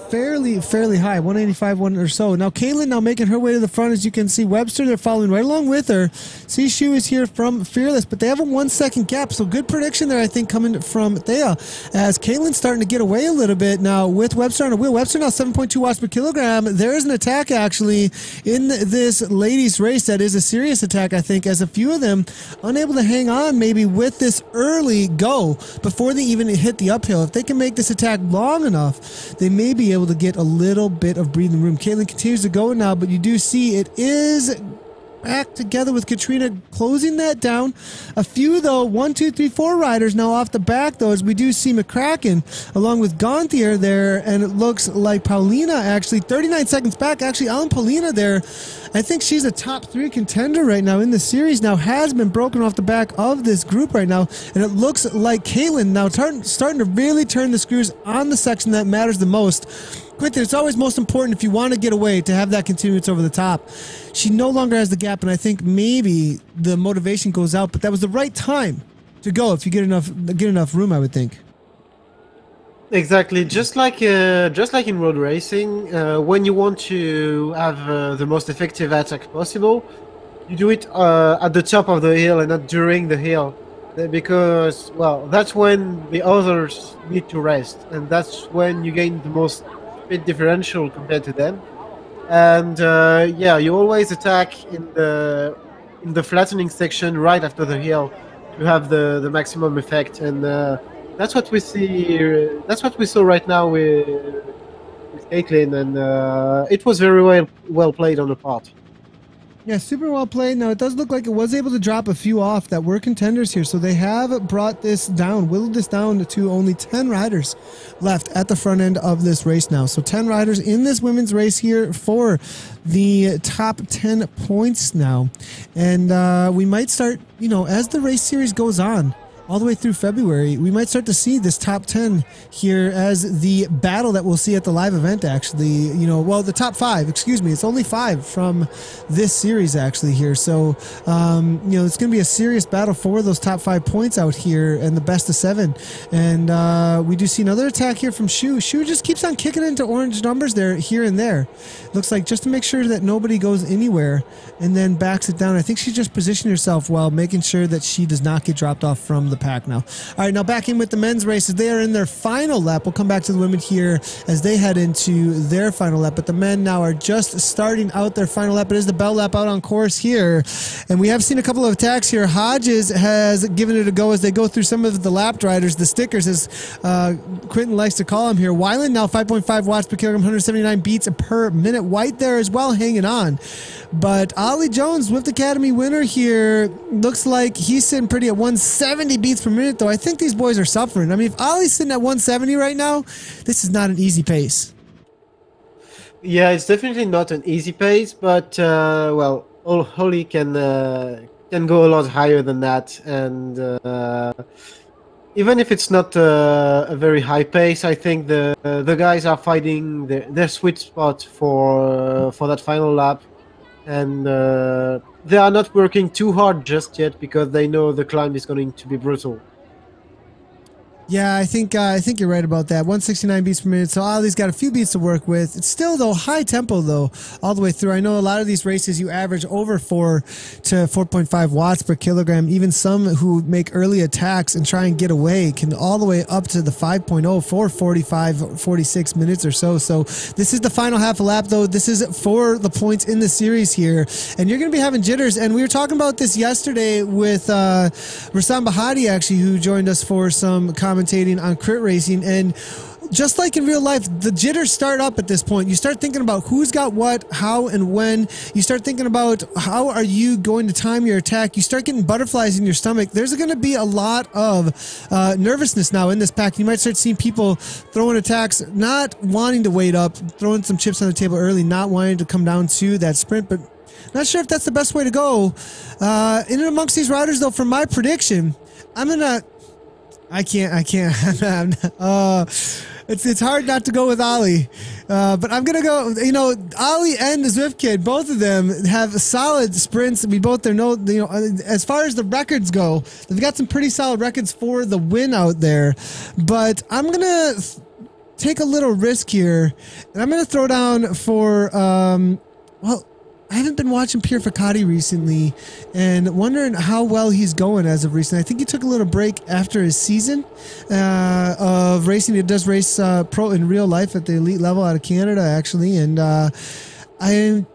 fairly high, 185 one or so. Now Caitlin now making her way to the front, as you can see. Webster, they're following right along with her. Sishu is here from Fearless, but they have a 1 second gap, so good prediction there I think coming from Thea, as Caitlin's starting to get away a little bit now with Webster on the wheel. Webster now 7.2 watts per kilogram. There is an attack actually in this ladies race that is a serious attack, I think, as a few of them unable to hang on maybe with this early go before they even hit the uphill. If they can make this attack long enough, they may be able to get a little bit of breathing room. Caitlin continues to go now, but you do see it is back together with Katrina closing that down. A few, though, 1, 2, 3, 4 riders now off the back, though, as we do see McCracken along with Gonthier there, and it looks like Paulina actually 39 seconds back. Actually, Alan Paulina there, I think she's a top 3 contender right now in the series, now has been broken off the back of this group right now, and it looks like Caitlin now starting to really turn the screws on the section that matters the most. Quinton, it's always most important if you want to get away to have that continuance over the top. She no longer has the gap, and I think maybe the motivation goes out, but that was the right time to go if you get enough room, I would think. Exactly, just like in road racing, when you want to have the most effective attack possible, you do it at the top of the hill and not during the hill, because, well, that's when the others need to rest, and that's when you gain the most speed differential compared to them. And yeah, you always attack in the flattening section right after the hill to have the maximum effect, and that's what we see. That's what we saw right now with Caitlin, and it was very well played on the part. Yeah, super well played. Now, it does look like it was able to drop a few off that were contenders here, so they have brought this down, whittled this down to only 10 riders left at the front end of this race now. So 10 riders in this women's race here for the top 10 points now. And we might start, you know, as the race series goes on, all the way through February, we might start to see this top 10 here as the battle that we'll see at the live event, actually. You know, well, the top 5, excuse me. It's only 5 from this series, actually, here. So, you know, it's going to be a serious battle for those top 5 points out here and the best of 7. And we do see another attack here from Shu. Shu just keeps on kicking into orange numbers there, here and there. Looks like just to make sure that nobody goes anywhere, and then backs it down. I think she just positioned herself well, making sure that she does not get dropped off from the pack now. All right, now back in with the men's races. They are in their final lap. We'll come back to the women here as they head into their final lap, but the men now are just starting out their final lap. It is the bell lap out on course here, and we have seen a couple of attacks here. Hodges has given it a go as they go through some of the lap riders, the stickers, as Quentin likes to call them here. Weiland now 5.5 watts per kilogram, 179 beats per minute. White there as well, hanging on. But Ollie Jones, Zwift Academy winner here, looks like he's sitting pretty at 170 beats per minute, though. I think these boys are suffering. I mean, if Ollie's sitting at 170 right now, this is not an easy pace. Yeah, it's definitely not an easy pace, but well, Holly can go a lot higher than that, and even if it's not a very high pace, I think the guys are finding their sweet spot for that final lap, and they are not working too hard just yet because they know the climb is going to be brutal. Yeah, I think you're right about that. 169 beats per minute. So Ollie's got a few beats to work with. It's still though high tempo though all the way through. I know a lot of these races you average over 4 to 4.5 watts per kilogram. Even some who make early attacks and try and get away can all the way up to the 5.0 for 45, 46 minutes or so. So this is the final half a lap though. This is for the points in the series here, and you're going to be having jitters. And we were talking about this yesterday with Rassam Bahadi actually, who joined us for some commentating on crit racing. And just like in real life, the jitters start up at this point. You start thinking about who's got what, how, and when. You start thinking about how are you going to time your attack. You start getting butterflies in your stomach. There's going to be a lot of nervousness now in this pack. You might start seeing people throwing attacks, not wanting to wait up, throwing some chips on the table early, not wanting to come down to that sprint, but not sure if that's the best way to go. In and amongst these riders, though, from my prediction, I can't. It's hard not to go with Ollie, but I'm gonna go. You know, Ollie and the Zwift kid, both of them have solid sprints. We both know. You know, as far as the records go, they've got some pretty solid records for the win out there. But I'm gonna take a little risk here, and I'm gonna throw down for well. I haven't been watching Pierre Ficati recently and wondering how well he's going as of recent. I think he took a little break after his season of racing. He does race pro in real life at the elite level out of Canada, actually. And I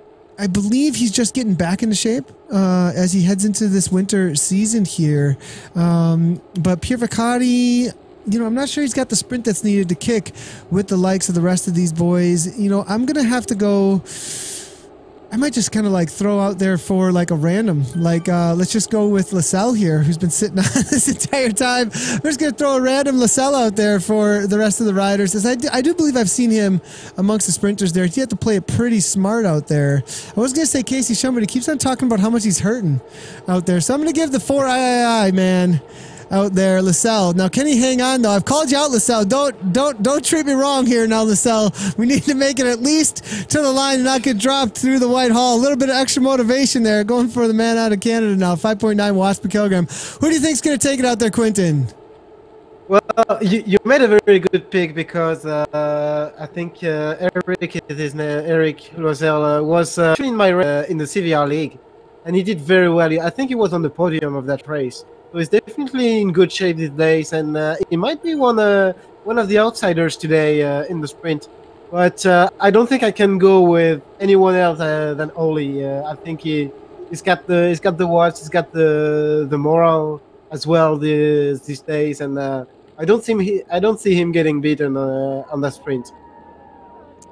believe he's just getting back into shape as he heads into this winter season here. But Pierre Ficati, you know, I'm not sure he's got the sprint that's needed to kick with the likes of the rest of these boys. You know, I'm going to have to go... I might just kind of like throw out there for like a random, like let's just go with Lascelles here, who's been sitting on this entire time. I'm just going to throw a random Lascelles out there for the rest of the riders. As I do believe I've seen him amongst the sprinters there. He had to play it pretty smart out there. I was going to say Casey Shumba, but he keeps on talking about how much he's hurting out there. So I'm going to give the 4 III, man. Out there, Lascelles. Now, can he hang on though? I've called you out, Lascelles. Don't treat me wrong here now, Lascelles. We need to make it at least to the line and not get dropped through the white hall. A little bit of extra motivation there, going for the man out of Canada now. 5.9 watts per kilogram. Who do you think's going to take it out there, Quentin? Well, you made a very good pick because I think Eric Loisel was actually in in the CVR league, and he did very well. I think he was on the podium of that race. So he's definitely in good shape these days, and he might be one of the outsiders today in the sprint. But I don't think I can go with anyone else than Oli. I think he's got the watts, he's got the morale as well these days, and I don't see him getting beaten on that sprint.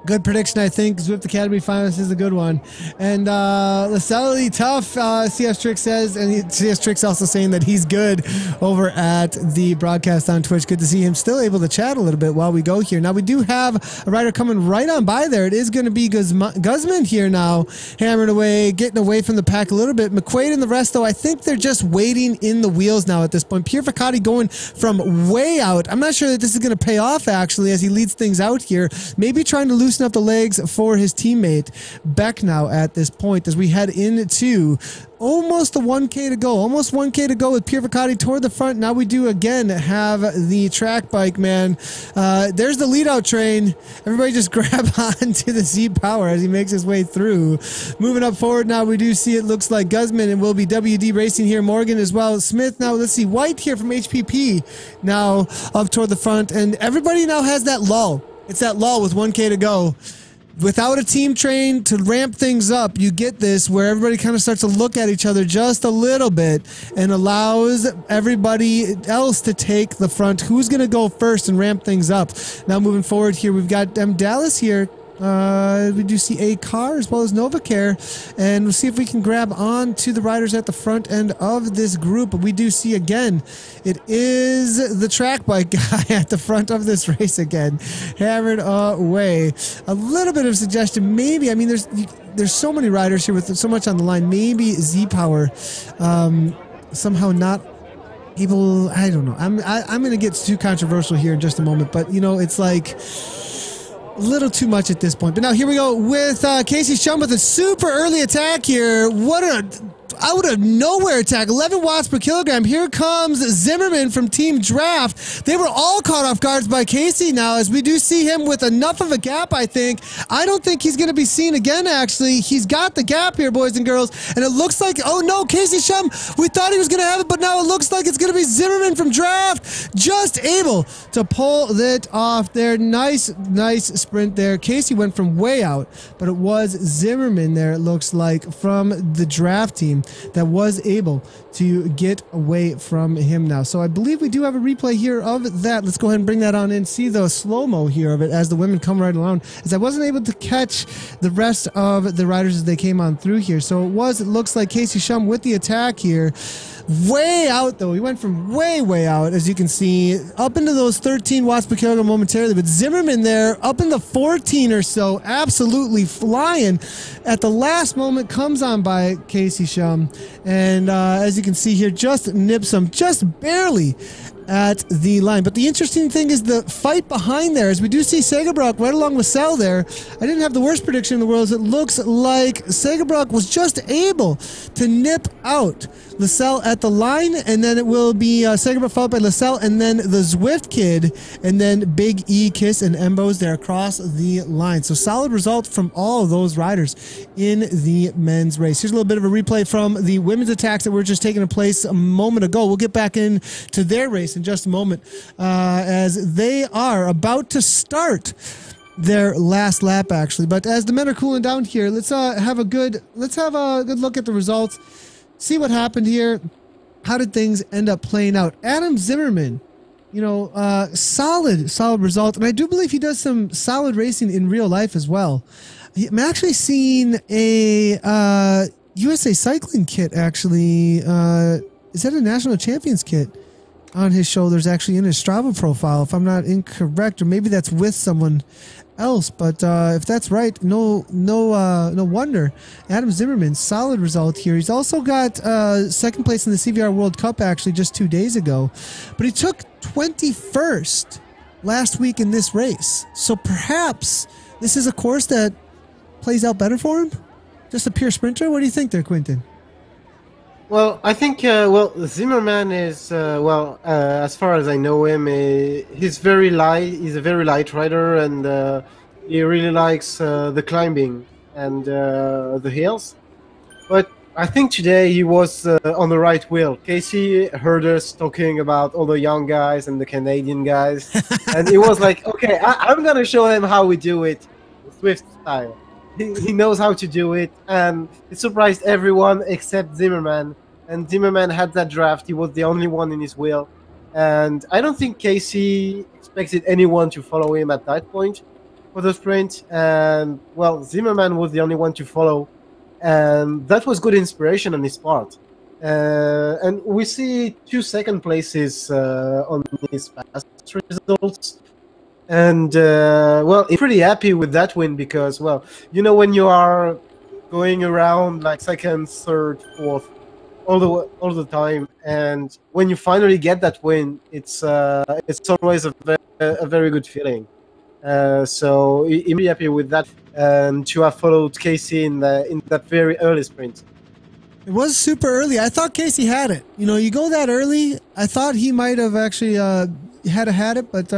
Good prediction, I think. Zwift Academy finalist is a good one. And Lascelles, tough, CS Tricks says. And CS Tricks also saying that he's good over at the broadcast on Twitch. Good to see him still able to chat a little bit while we go here. Now, we do have a rider coming right on by there. It is going to be Guzman here now, hammering away, getting away from the pack a little bit. McQuaid and the rest, though, I think they're just waiting in the wheels now at this point. Pierre Ficati going from way out. I'm not sure that this is going to pay off, actually, as he leads things out here. Maybe trying to loosen up the legs for his teammate Beck now at this point as we head into almost a 1K to go. Almost 1K to go with Pierre Ficati toward the front. Now we do again have the track bike, man. There's the lead out train. Everybody just grab on to the Z Power as he makes his way through. Moving up forward now, we do see it looks like Guzman and will be WD Racing here. Morgan as well. Smith now, let's see, White here from HPP now up toward the front. And everybody now has that lull. It's that lull with 1K to go. Without a team train to ramp things up, you get this where everybody kind of starts to look at each other just a little bit and allows everybody else to take the front. Who's going to go first and ramp things up? Now moving forward here, we've got Dallas here. We do see a car as well as Novacare, and we'll see if we can grab on to the riders at the front end of this group. But we do see again, it is the track bike guy at the front of this race again, hammered away. A little bit of suggestion, maybe. I mean, there's so many riders here with so much on the line. Maybe Z Power somehow not able. I don't know. I'm going to get too controversial here in just a moment, but you know, it's like a little too much at this point. But now here we go with Casey Shum with a super early attack here. What a out of nowhere attack, 11 watts per kilogram. Here comes Zimmerman from Team Draft. They were all caught off guard by Casey now, as we do see him with enough of a gap, I think. I don't think he's going to be seen again, actually. He's got the gap here, boys and girls, and it looks like, oh no, Casey Shum, we thought he was going to have it, but now it looks like it's going to be Zimmerman from Draft, just able to pull it off there. Nice sprint there. Casey went from way out, but it was Zimmerman there, it looks like, from the Draft team that was able to get away from him now. So I believe we do have a replay here of that. Let's go ahead and bring that on in. See the slow-mo here of it as the women come right along, as I wasn't able to catch the rest of the riders as they came on through here. So it looks like Casey Shum with the attack here. Way out, though. He went from way out, as you can see, up into those 13 watts per kilogram momentarily. But Zimmerman there, up in the 14 or so, absolutely flying. At the last moment, comes on by Casey Shum. And as you can see here, just nips him, just barely at the line. But the interesting thing is the fight behind there, as we do see Segerbrock right along with Sell there. I didn't have the worst prediction in the world, as it looks like Segerbrock was just able to nip out Lascelles at the line, and then it will be Segerbrock followed by Lascelles, and then the Zwift kid, and then Big E, Kiss, and Embos there across the line. So solid result from all of those riders in the men's race. Here's a little bit of a replay from the women's attacks that were just taking place a moment ago. We'll get back into their race in just a moment, as they are about to start their last lap, actually. But as the men are cooling down here, let's have a good look at the results, see what happened here. How did things end up playing out? Adam Zimmerman, you know, solid result, and I do believe he does some solid racing in real life as well. I'm actually seeing a USA Cycling kit, actually. Is that a National Champions kit on his shoulders, actually, in his Strava profile, if I'm not incorrect, or maybe that's with someone else. But if that's right, no wonder. Adam Zimmerman, solid result here. He's also got second place in the CVR World Cup, actually, just 2 days ago. But he took 21st last week in this race. So perhaps this is a course that plays out better for him? Just a pure sprinter? What do you think there, Quentin? Well, I think, Zimmerman is, as far as I know him, he's very light. He's a very light rider, and he really likes the climbing and the hills. But I think today he was on the right wheel. Casey heard us talking about all the young guys and the Canadian guys, and he was like, okay, I'm going to show him how we do it, Zwift style. He knows how to do it, and it surprised everyone except Zimmerman. And Zimmerman had that draft. He was the only one in his wheel, and I don't think Casey expected anyone to follow him at that point for the sprint. And well, Zimmerman was the only one to follow, and that was good inspiration on his part. And we see 2 second places on his past results. And I'm pretty happy with that win, because, well, you know, when you are going around like second, third, fourth all the time, and when you finally get that win, it's always a very good feeling. So I'm really happy with that, and to have followed Casey in that very early sprint. It was super early. I thought Casey had it. You know, you go that early, I thought he might have actually had it, but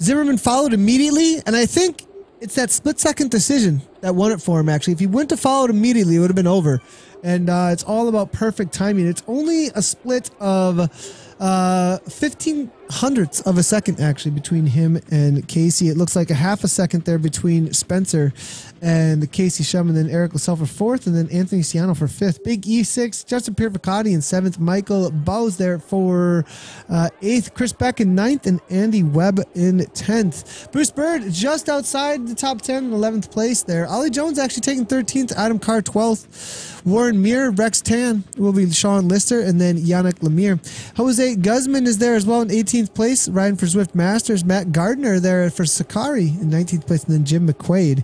Zimmerman followed immediately, and I think it's that split-second decision that won it for him, actually. If he wouldn't have followed immediately, it would have been over. And it's all about perfect timing. It's only a split of 15 hundredths of a second actually between him and Casey. It looks like a half a second there between Spencer and Casey Shum, and then Eric Lascelles for fourth, and then Anthony Ciano for fifth. Big E6, Justin Piervacati in seventh, Michael Bowes there for eighth, Chris Beck in ninth, and Andy Webb in 10th. Bruce Bird just outside the top 10 in 11th place there. Ollie Jones actually taking 13th, Adam Carr 12th. Warren Muir, Rex Tan will be Sean Lister, and then Yannick Lemire. Jose Guzman is there as well in 18th place, riding for Zwift Masters. Matt Gardner there for Sakari in 19th place, and then Jim McQuaid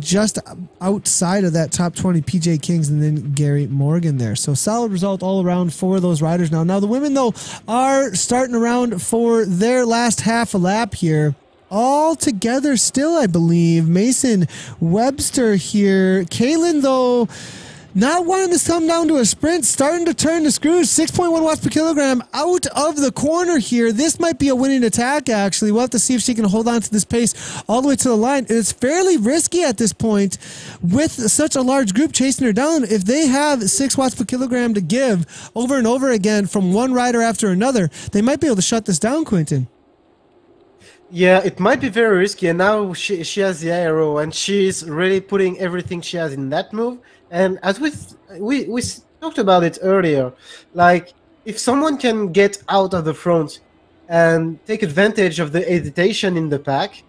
just outside of that top 20, PJ Kings, and then Gary Morgan there. So solid result all around for those riders now. Now the women, though, are starting around for their last half a lap here. All together still, I believe. Mason Webster here. Kaylin, though, not wanting to come down to a sprint, starting to turn the screws. 6.1 watts per kilogram out of the corner here. This might be a winning attack, actually. We'll have to see if she can hold on to this pace all the way to the line. It's fairly risky at this point with such a large group chasing her down. If they have 6 watts per kilogram to give over and over again from one rider after another, they might be able to shut this down, Quentin. Yeah, it might be very risky, and now she has the aero, and she's really putting everything she has in that move. And as we talked about it earlier, like if someone can get out of the front and take advantage of the hesitation in the pack,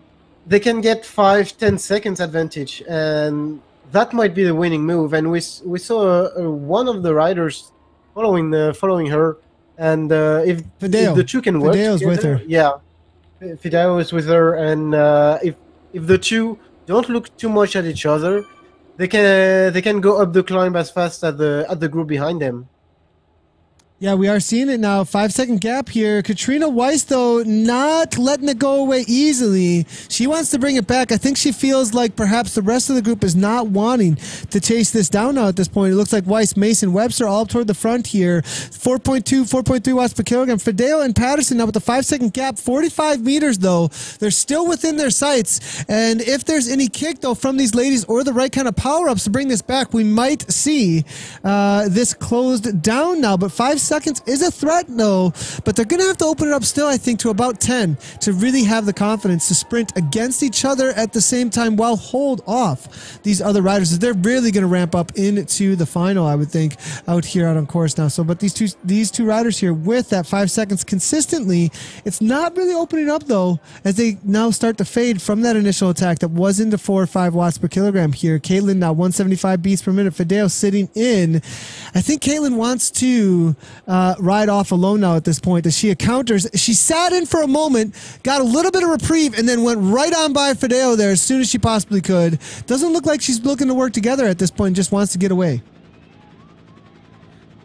they can get 5-10 seconds advantage, and that might be the winning move. And we saw one of the riders following her, and if the two can work Fideo's with her. Yeah, Fideo is with her, and if the two don't look too much at each other, they can go up the climb as fast as the group behind them. Yeah, we are seeing it now. 5-second gap here. Katrina Weiss, though, not letting it go away easily. She wants to bring it back. I think she feels like perhaps the rest of the group is not wanting to chase this down now at this point. It looks like Weiss, Mason, Webster all up toward the front here. 4.2, 4.3 watts per kilogram. Fideo and Patterson now with the 5-second gap. 45 meters, though. They're still within their sights. And if there's any kick, though, from these ladies or the right kind of power-ups to bring this back, we might see this closed down now. But 5 seconds is a threat, though, but they're going to have to open it up still, I think, to about 10 to really have the confidence to sprint against each other at the same time while hold off these other riders. They're really going to ramp up into the final, I would think, out here out on course now. So, but these two riders here with that 5 seconds consistently, it's not really opening up, though, as they now start to fade from that initial attack that was into 4 or 5 watts per kilogram here. Caitlin now 175 beats per minute. Fideo sitting in. I think Caitlin wants to ride off alone now at this point as she encounters. She sat in for a moment, got a little bit of reprieve, and then went right on by Fideo there as soon as she possibly could. Doesn't look like she's looking to work together at this point, just wants to get away.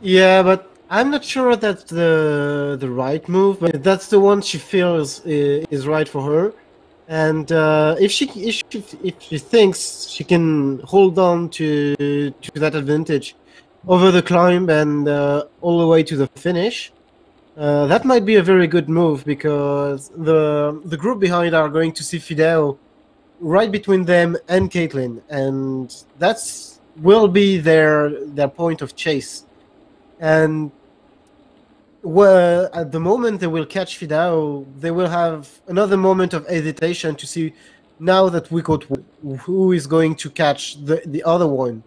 Yeah, but I'm not sure that's the right move, but that's the one she feels is right for her. And if she thinks she can hold on to that advantage over the climb and all the way to the finish, that might be a very good move, because the group behind are going to see Fideo right between them and Caitlin, and that's will be their point of chase. And at the moment they will catch Fideo, they will have another moment of hesitation to see, now that we got, who is going to catch the other one.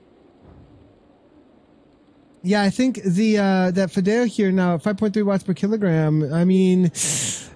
Yeah, I think that Fideo here now, 5.3 watts per kilogram, I mean,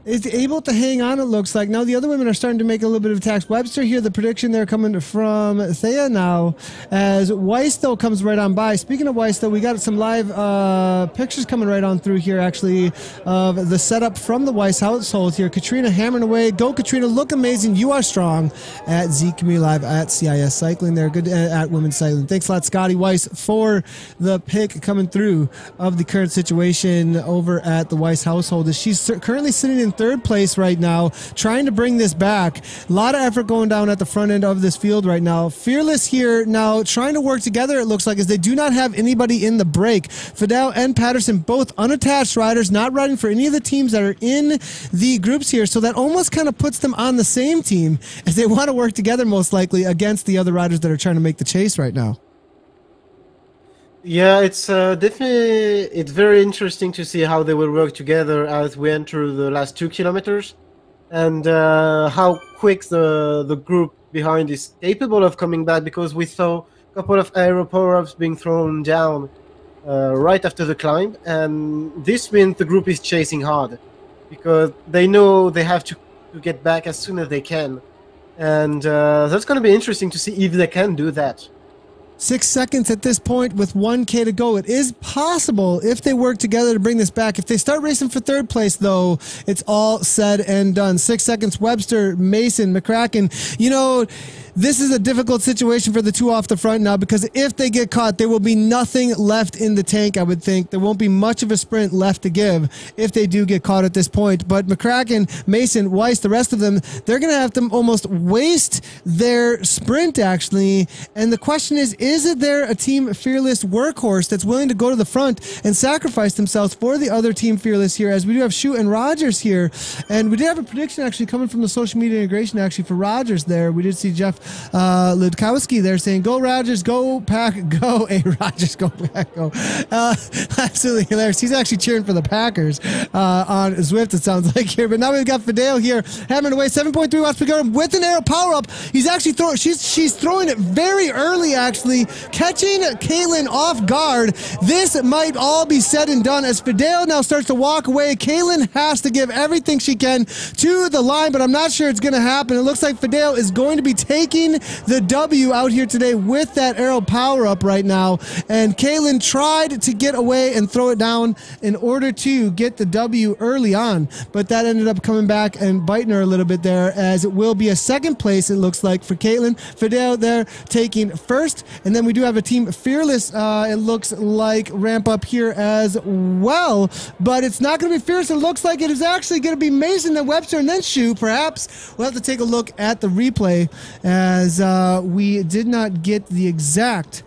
is able to hang on, it looks like. Now the other women are starting to make a little bit of attacks. Webster here, the prediction there coming from Thea now, as Weiss, though, comes right on by. Speaking of Weiss, though, we got some live pictures coming right on through here, actually, of the setup from the Weiss household here. Katrina hammering away. Go, Katrina. Look amazing. You are strong at Z Community Live at CIS Cycling there. Good at Women's Cycling. Thanks a lot, Scotty Weiss, for the pick coming through of the current situation over at the Weiss household. As she's currently sitting in third place right now, trying to bring this back. A lot of effort going down at the front end of this field right now. Fearless here now trying to work together, it looks like, as they do not have anybody in the break. Fideo and Patterson, both unattached riders, not riding for any of the teams that are in the groups here, so that almost kind of puts them on the same team, as they want to work together most likely against the other riders that are trying to make the chase right now. Yeah, it's definitely it's very interesting to see how they will work together as we enter the last 2 kilometers, and how quick the group behind is capable of coming back. Because we saw a couple of aero power ups being thrown down right after the climb, and this means the group is chasing hard because they know they have to get back as soon as they can, and that's going to be interesting to see if they can do that. 6 seconds at this point with 1K to go. It is possible if they work together to bring this back. If they start racing for third place, though, it's all said and done. 6 seconds, Webster, Mason, McCracken. You know, this is a difficult situation for the two off the front now because if they get caught, there will be nothing left in the tank, I would think. There won't be much of a sprint left to give if they do get caught at this point. But McCracken, Mason, Weiss, the rest of them, they're going to have to almost waste their sprint, actually. And the question is it there a Team Fearless workhorse that's willing to go to the front and sacrifice themselves for the other Team Fearless here, as we do have Shu and Rogers here. And we did have a prediction actually coming from the social media integration actually for Rogers there. We did see Jeff Ludkowski there saying, go Rogers, go Pack, go. Hey, Rogers, go Pack, go. Absolutely hilarious. He's actually cheering for the Packers on Zwift, it sounds like here. But now we've got Fidel here hammering away 7.3 watts per kilogram with an aero power up. He's actually throwing, she's throwing it very early, actually, catching Caitlin off guard. This might all be said and done as Fidel now starts to walk away. Caitlin has to give everything she can to the line, but I'm not sure it's going to happen. It looks like Fidel is going to be taking the W out here today with that aero power up right now. And Caitlin tried to get away and throw it down in order to get the W early on, but that ended up coming back and biting her a little bit there, as it will be a second place, it looks like, for Caitlin. Fidel there taking first, and then we do have a Team Fearless, it looks like, ramp up here as well, but it's not going to be Fierce. It looks like it is actually going to be Mason, then Webster, and then Shu, perhaps. We'll have to take a look at the replay, as we did not get the exact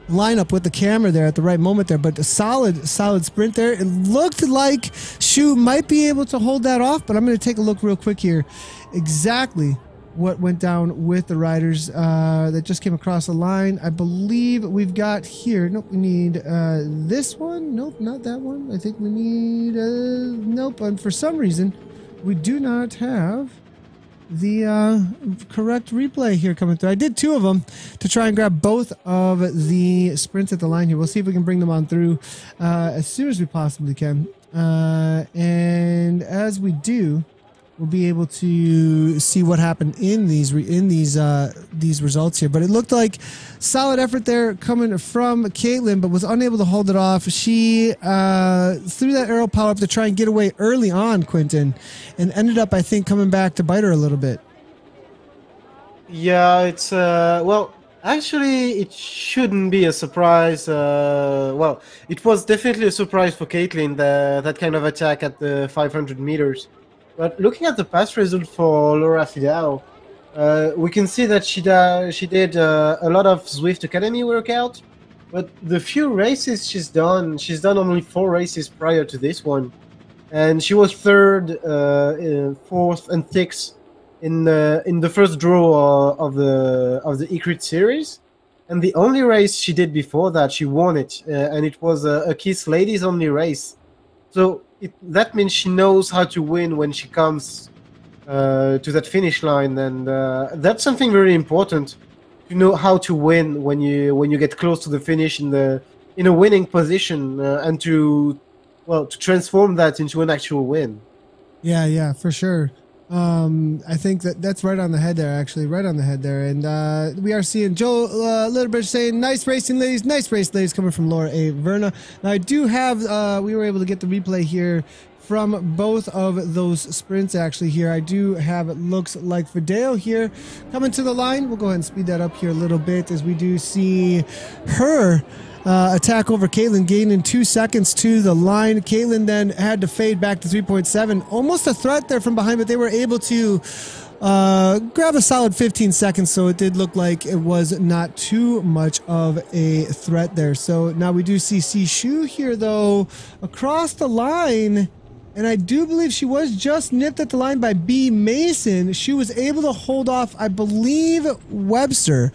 lineup with the camera there at the right moment there, but a solid sprint there. It looked like Shu might be able to hold that off, but I'm going to take a look real quick here exactly what went down with the riders that just came across the line. I believe we've got here, nope, we need this one, nope, not that one. I think we need nope, and for some reason we do not have the correct replay here coming through. I did two of them to try and grab both of the sprints at the line here. We'll see if we can bring them on through as soon as we possibly can, and as we do, we'll be able to see what happened in these results here. But it looked like solid effort there coming from Caitlin, but was unable to hold it off. She threw that aero power up to try and get away early on, Quentin, and ended up, I think, coming back to bite her a little bit. Yeah, it's well, actually, it shouldn't be a surprise. Well, it was definitely a surprise for Caitlin, that kind of attack at the 500 meters. But looking at the past result for Laura Fidel, we can see that she did a lot of Zwift Academy workout, but the few races she's done only 4 races prior to this one, and she was third, fourth, and sixth in the first draw of the Ecrit series, and the only race she did before that, she won it, and it was a Kiss ladies only race. So that means she knows how to win when she comes to that finish line, and that's something very important, to know how to win when you get close to the finish in a winning position, and to transform that into an actual win. Yeah, for sure. I think that's right on the head there, actually, right on the head there. And we are seeing Joe Littlebridge saying, nice racing, ladies, nice race, ladies, coming from Laura A. Verna. Now, I do have, we were able to get the replay here from both of those sprints, actually, here. I do have, it looks like Fidel here coming to the line. We'll go ahead and speed that up here a little bit, as we do see her attack over Caitlin, gaining 2 seconds to the line. Caitlin then had to fade back to 3.7. Almost a threat there from behind, but they were able to grab a solid 15 seconds, so it did look like it was not too much of a threat there. So now we do see Shu here, though, across the line, and I do believe she was just nipped at the line by B. Mason. She was able to hold off, I believe, Webster.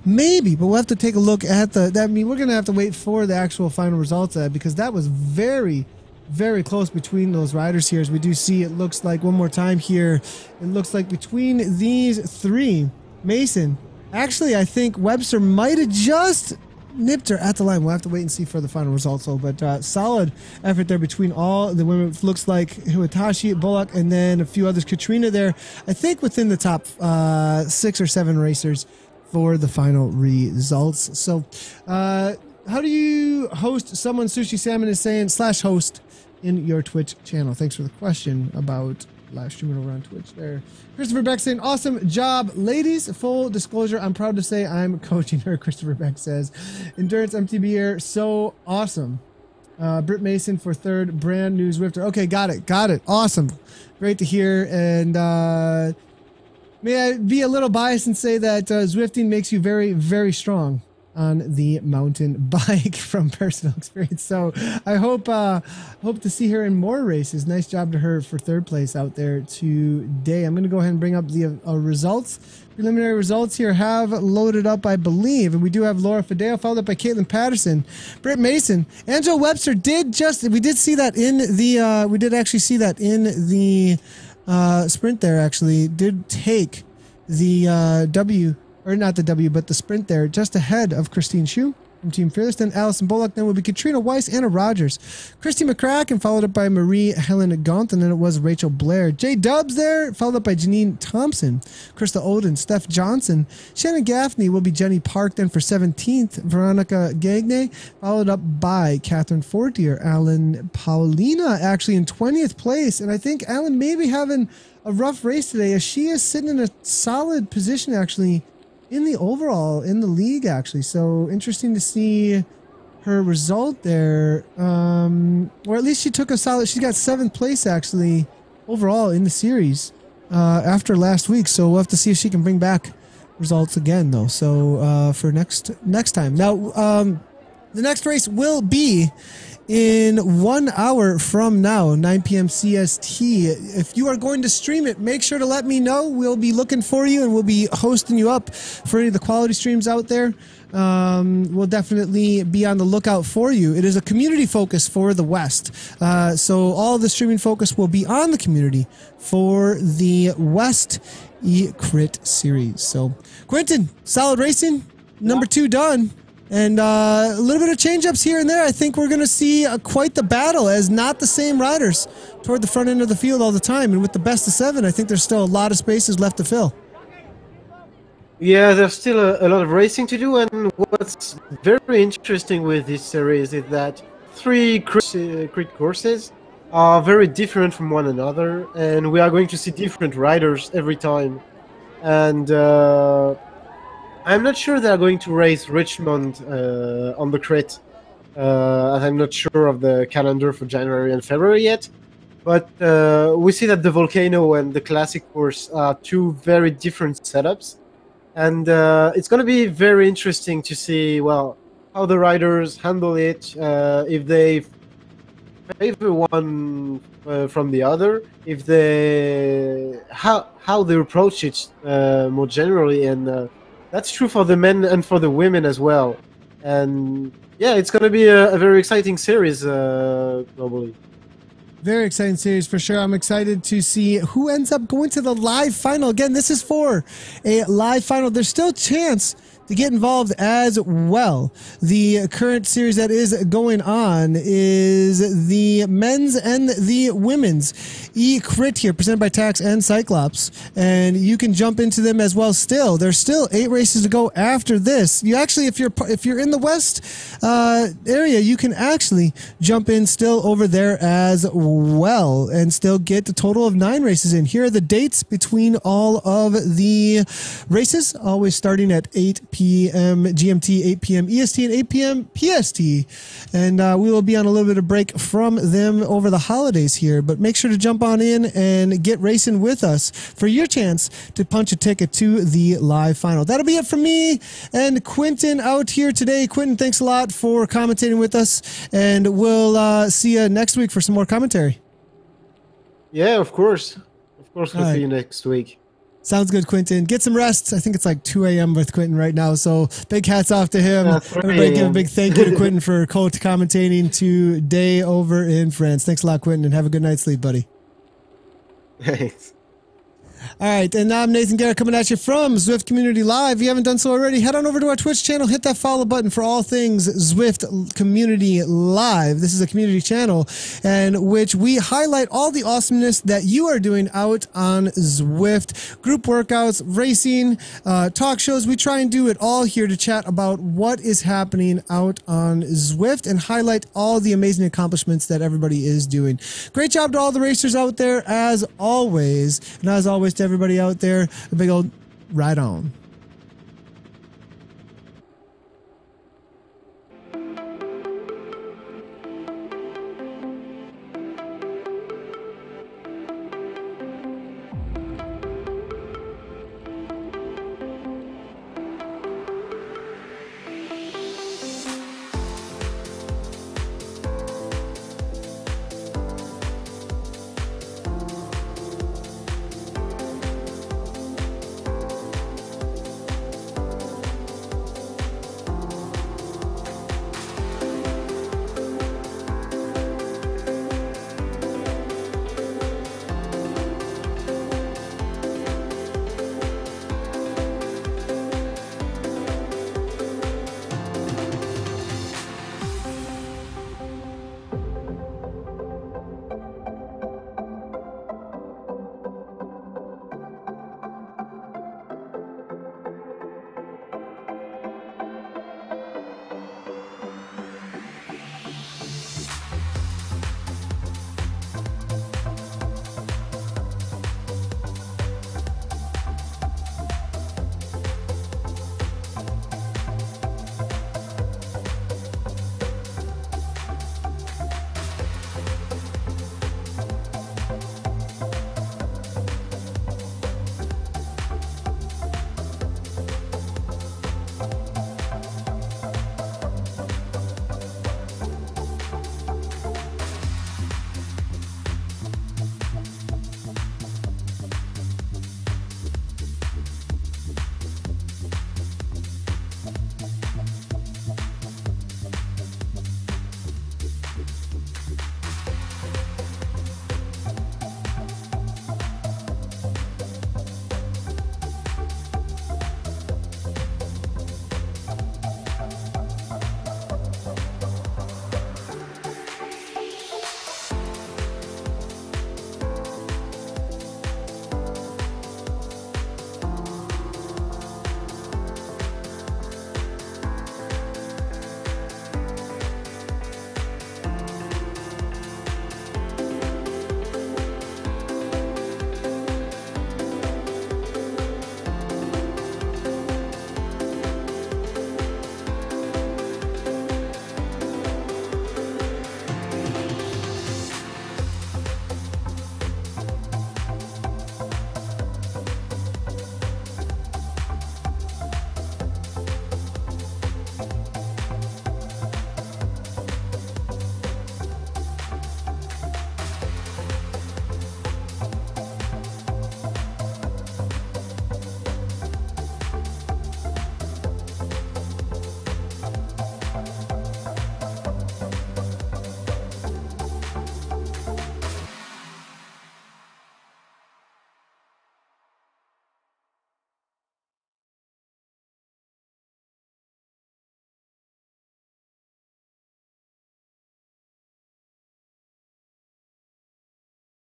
maybe, but we'll have to take a look at the. I mean, we're gonna have to wait for the actual final results of that, because that was very, very close between those riders here. As we do see, it looks like one more time here. It looks like between these three, Mason. Actually, I think Webster might have just nipped her at the line. We'll have to wait and see for the final results, though. But solid effort there between all the women. It looks like Hiwatashi, Bullock, and then a few others. Katrina there, I think, within the top 6 or 7 racers for the final results. So, how do you host someone? Sushi Salmon is saying /host in your Twitch channel. Thanks for the question about live streaming over on Twitch there. Christopher Beck saying, awesome job, ladies. Full disclosure, I'm proud to say I'm coaching her, Christopher Beck says. Endurance MTB Air, so awesome. Britt Mason for third, brand new Zwifter. Okay, got it. Awesome. Great to hear. And may I be a little biased and say that Zwifting makes you very, very strong on the mountain bike from personal experience. So I hope to see her in more races. Nice job to her for third place out there today. I'm going to go ahead and bring up the results. Preliminary results here have loaded up, I believe, and we do have Laura Fideo followed up by Caitlin Patterson, Britt Mason, Angela Webster we did see that in the we did actually see that in the sprint there. Actually did take the W. Or not the W, but the sprint there, just ahead of Christine Shu from Team Fearless. Then Allison Bullock. Then will be Katrina Weiss, Anna Rogers, Christy McCracken, followed up by Marie Helen Gaunt, and then it was Rachel Blair. J Dubs there, followed up by Janine Thompson, Krista Oden, Steph Johnson, Shannon Gaffney will be Jenny Park. Then for 17th, Veronica Gagne, followed up by Catherine Fortier, Alan Paulina actually in 20th place. And I think Alan may be having a rough race today, as she is sitting in a solid position actually in the overall, in the league, actually. So interesting to see her result there. Or at least she took a solid, she got 7th place, actually, overall in the series after last week. So we'll have to see if she can bring back results again, though. So for next time. Now, the next race will be in 1 hour from now, 9 p.m. CST. If you are going to stream it, make sure to let me know. We'll be looking for you, and we'll be hosting you up for any of the quality streams out there. We'll definitely be on the lookout for you. It is a community focus for the West. So all of the streaming focus will be on the community for the West E-Crit series. So, Quentin, solid racing. Number 2 done. And a little bit of change-ups here and there. I think we're going to see quite the battle, as not the same riders toward the front end of the field all the time. And with the best of 7, I think there's still a lot of spaces left to fill. Yeah, there's still a lot of racing to do. And what's very interesting with this series is that 3 crit courses are very different from one another. And we are going to see different riders every time. And I'm not sure they're going to race Richmond on the crit. As I'm not sure of the calendar for January and February yet. But we see that the Volcano and the Classic course are 2 very different setups. And it's going to be very interesting to see, well, how the riders handle it, if they favor one from the other, if they how they approach it more generally. And that's true for the men and for the women as well. And yeah, it's going to be a very exciting series globally. Very exciting series for sure. I'm excited to see who ends up going to the live final. Again, this is for a live final. There's still a chance to get involved as well. The current series that is going on is the men's and the women's E-Crit here, presented by Tax and Cyclops, and you can jump into them as well. Still, there's still 8 races to go after this. You actually, if you're in the West area, you can actually jump in still over there as well and still get a total of 9 races in. Here are the dates between all of the races, always starting at 8 p.m. GMT, 8 p.m. EST, and 8 p.m. PST. And we will be on a little bit of break from them over the holidays here, but make sure to jump on in and get racing with us for your chance to punch a ticket to the live final. That'll be it from me and Quentin out here today. Quentin, thanks a lot for commentating with us, and we'll see you next week for some more commentary. Yeah, of course. Of course, we'll see you next week. Sounds good, Quentin. Get some rest. I think it's like 2 a.m. with Quentin right now. So big hats off to him. Everybody give a big thank you to Quentin for co-commentating today over in France. Thanks a lot, Quentin, and have a good night's sleep, buddy. Thanks. All right, and now I'm Nathan Garrett coming at you from Zwift Community Live. If you haven't done so already, head on over to our Twitch channel, hit that follow button for all things Zwift Community Live. This is a community channel in which we highlight all the awesomeness that you are doing out on Zwift. Group workouts, racing, talk shows. We try and do it all here to chat about what is happening out on Zwift and highlight all the amazing accomplishments that everybody is doing. Great job to all the racers out there, as always. And as always, to everybody out there, a big old ride on.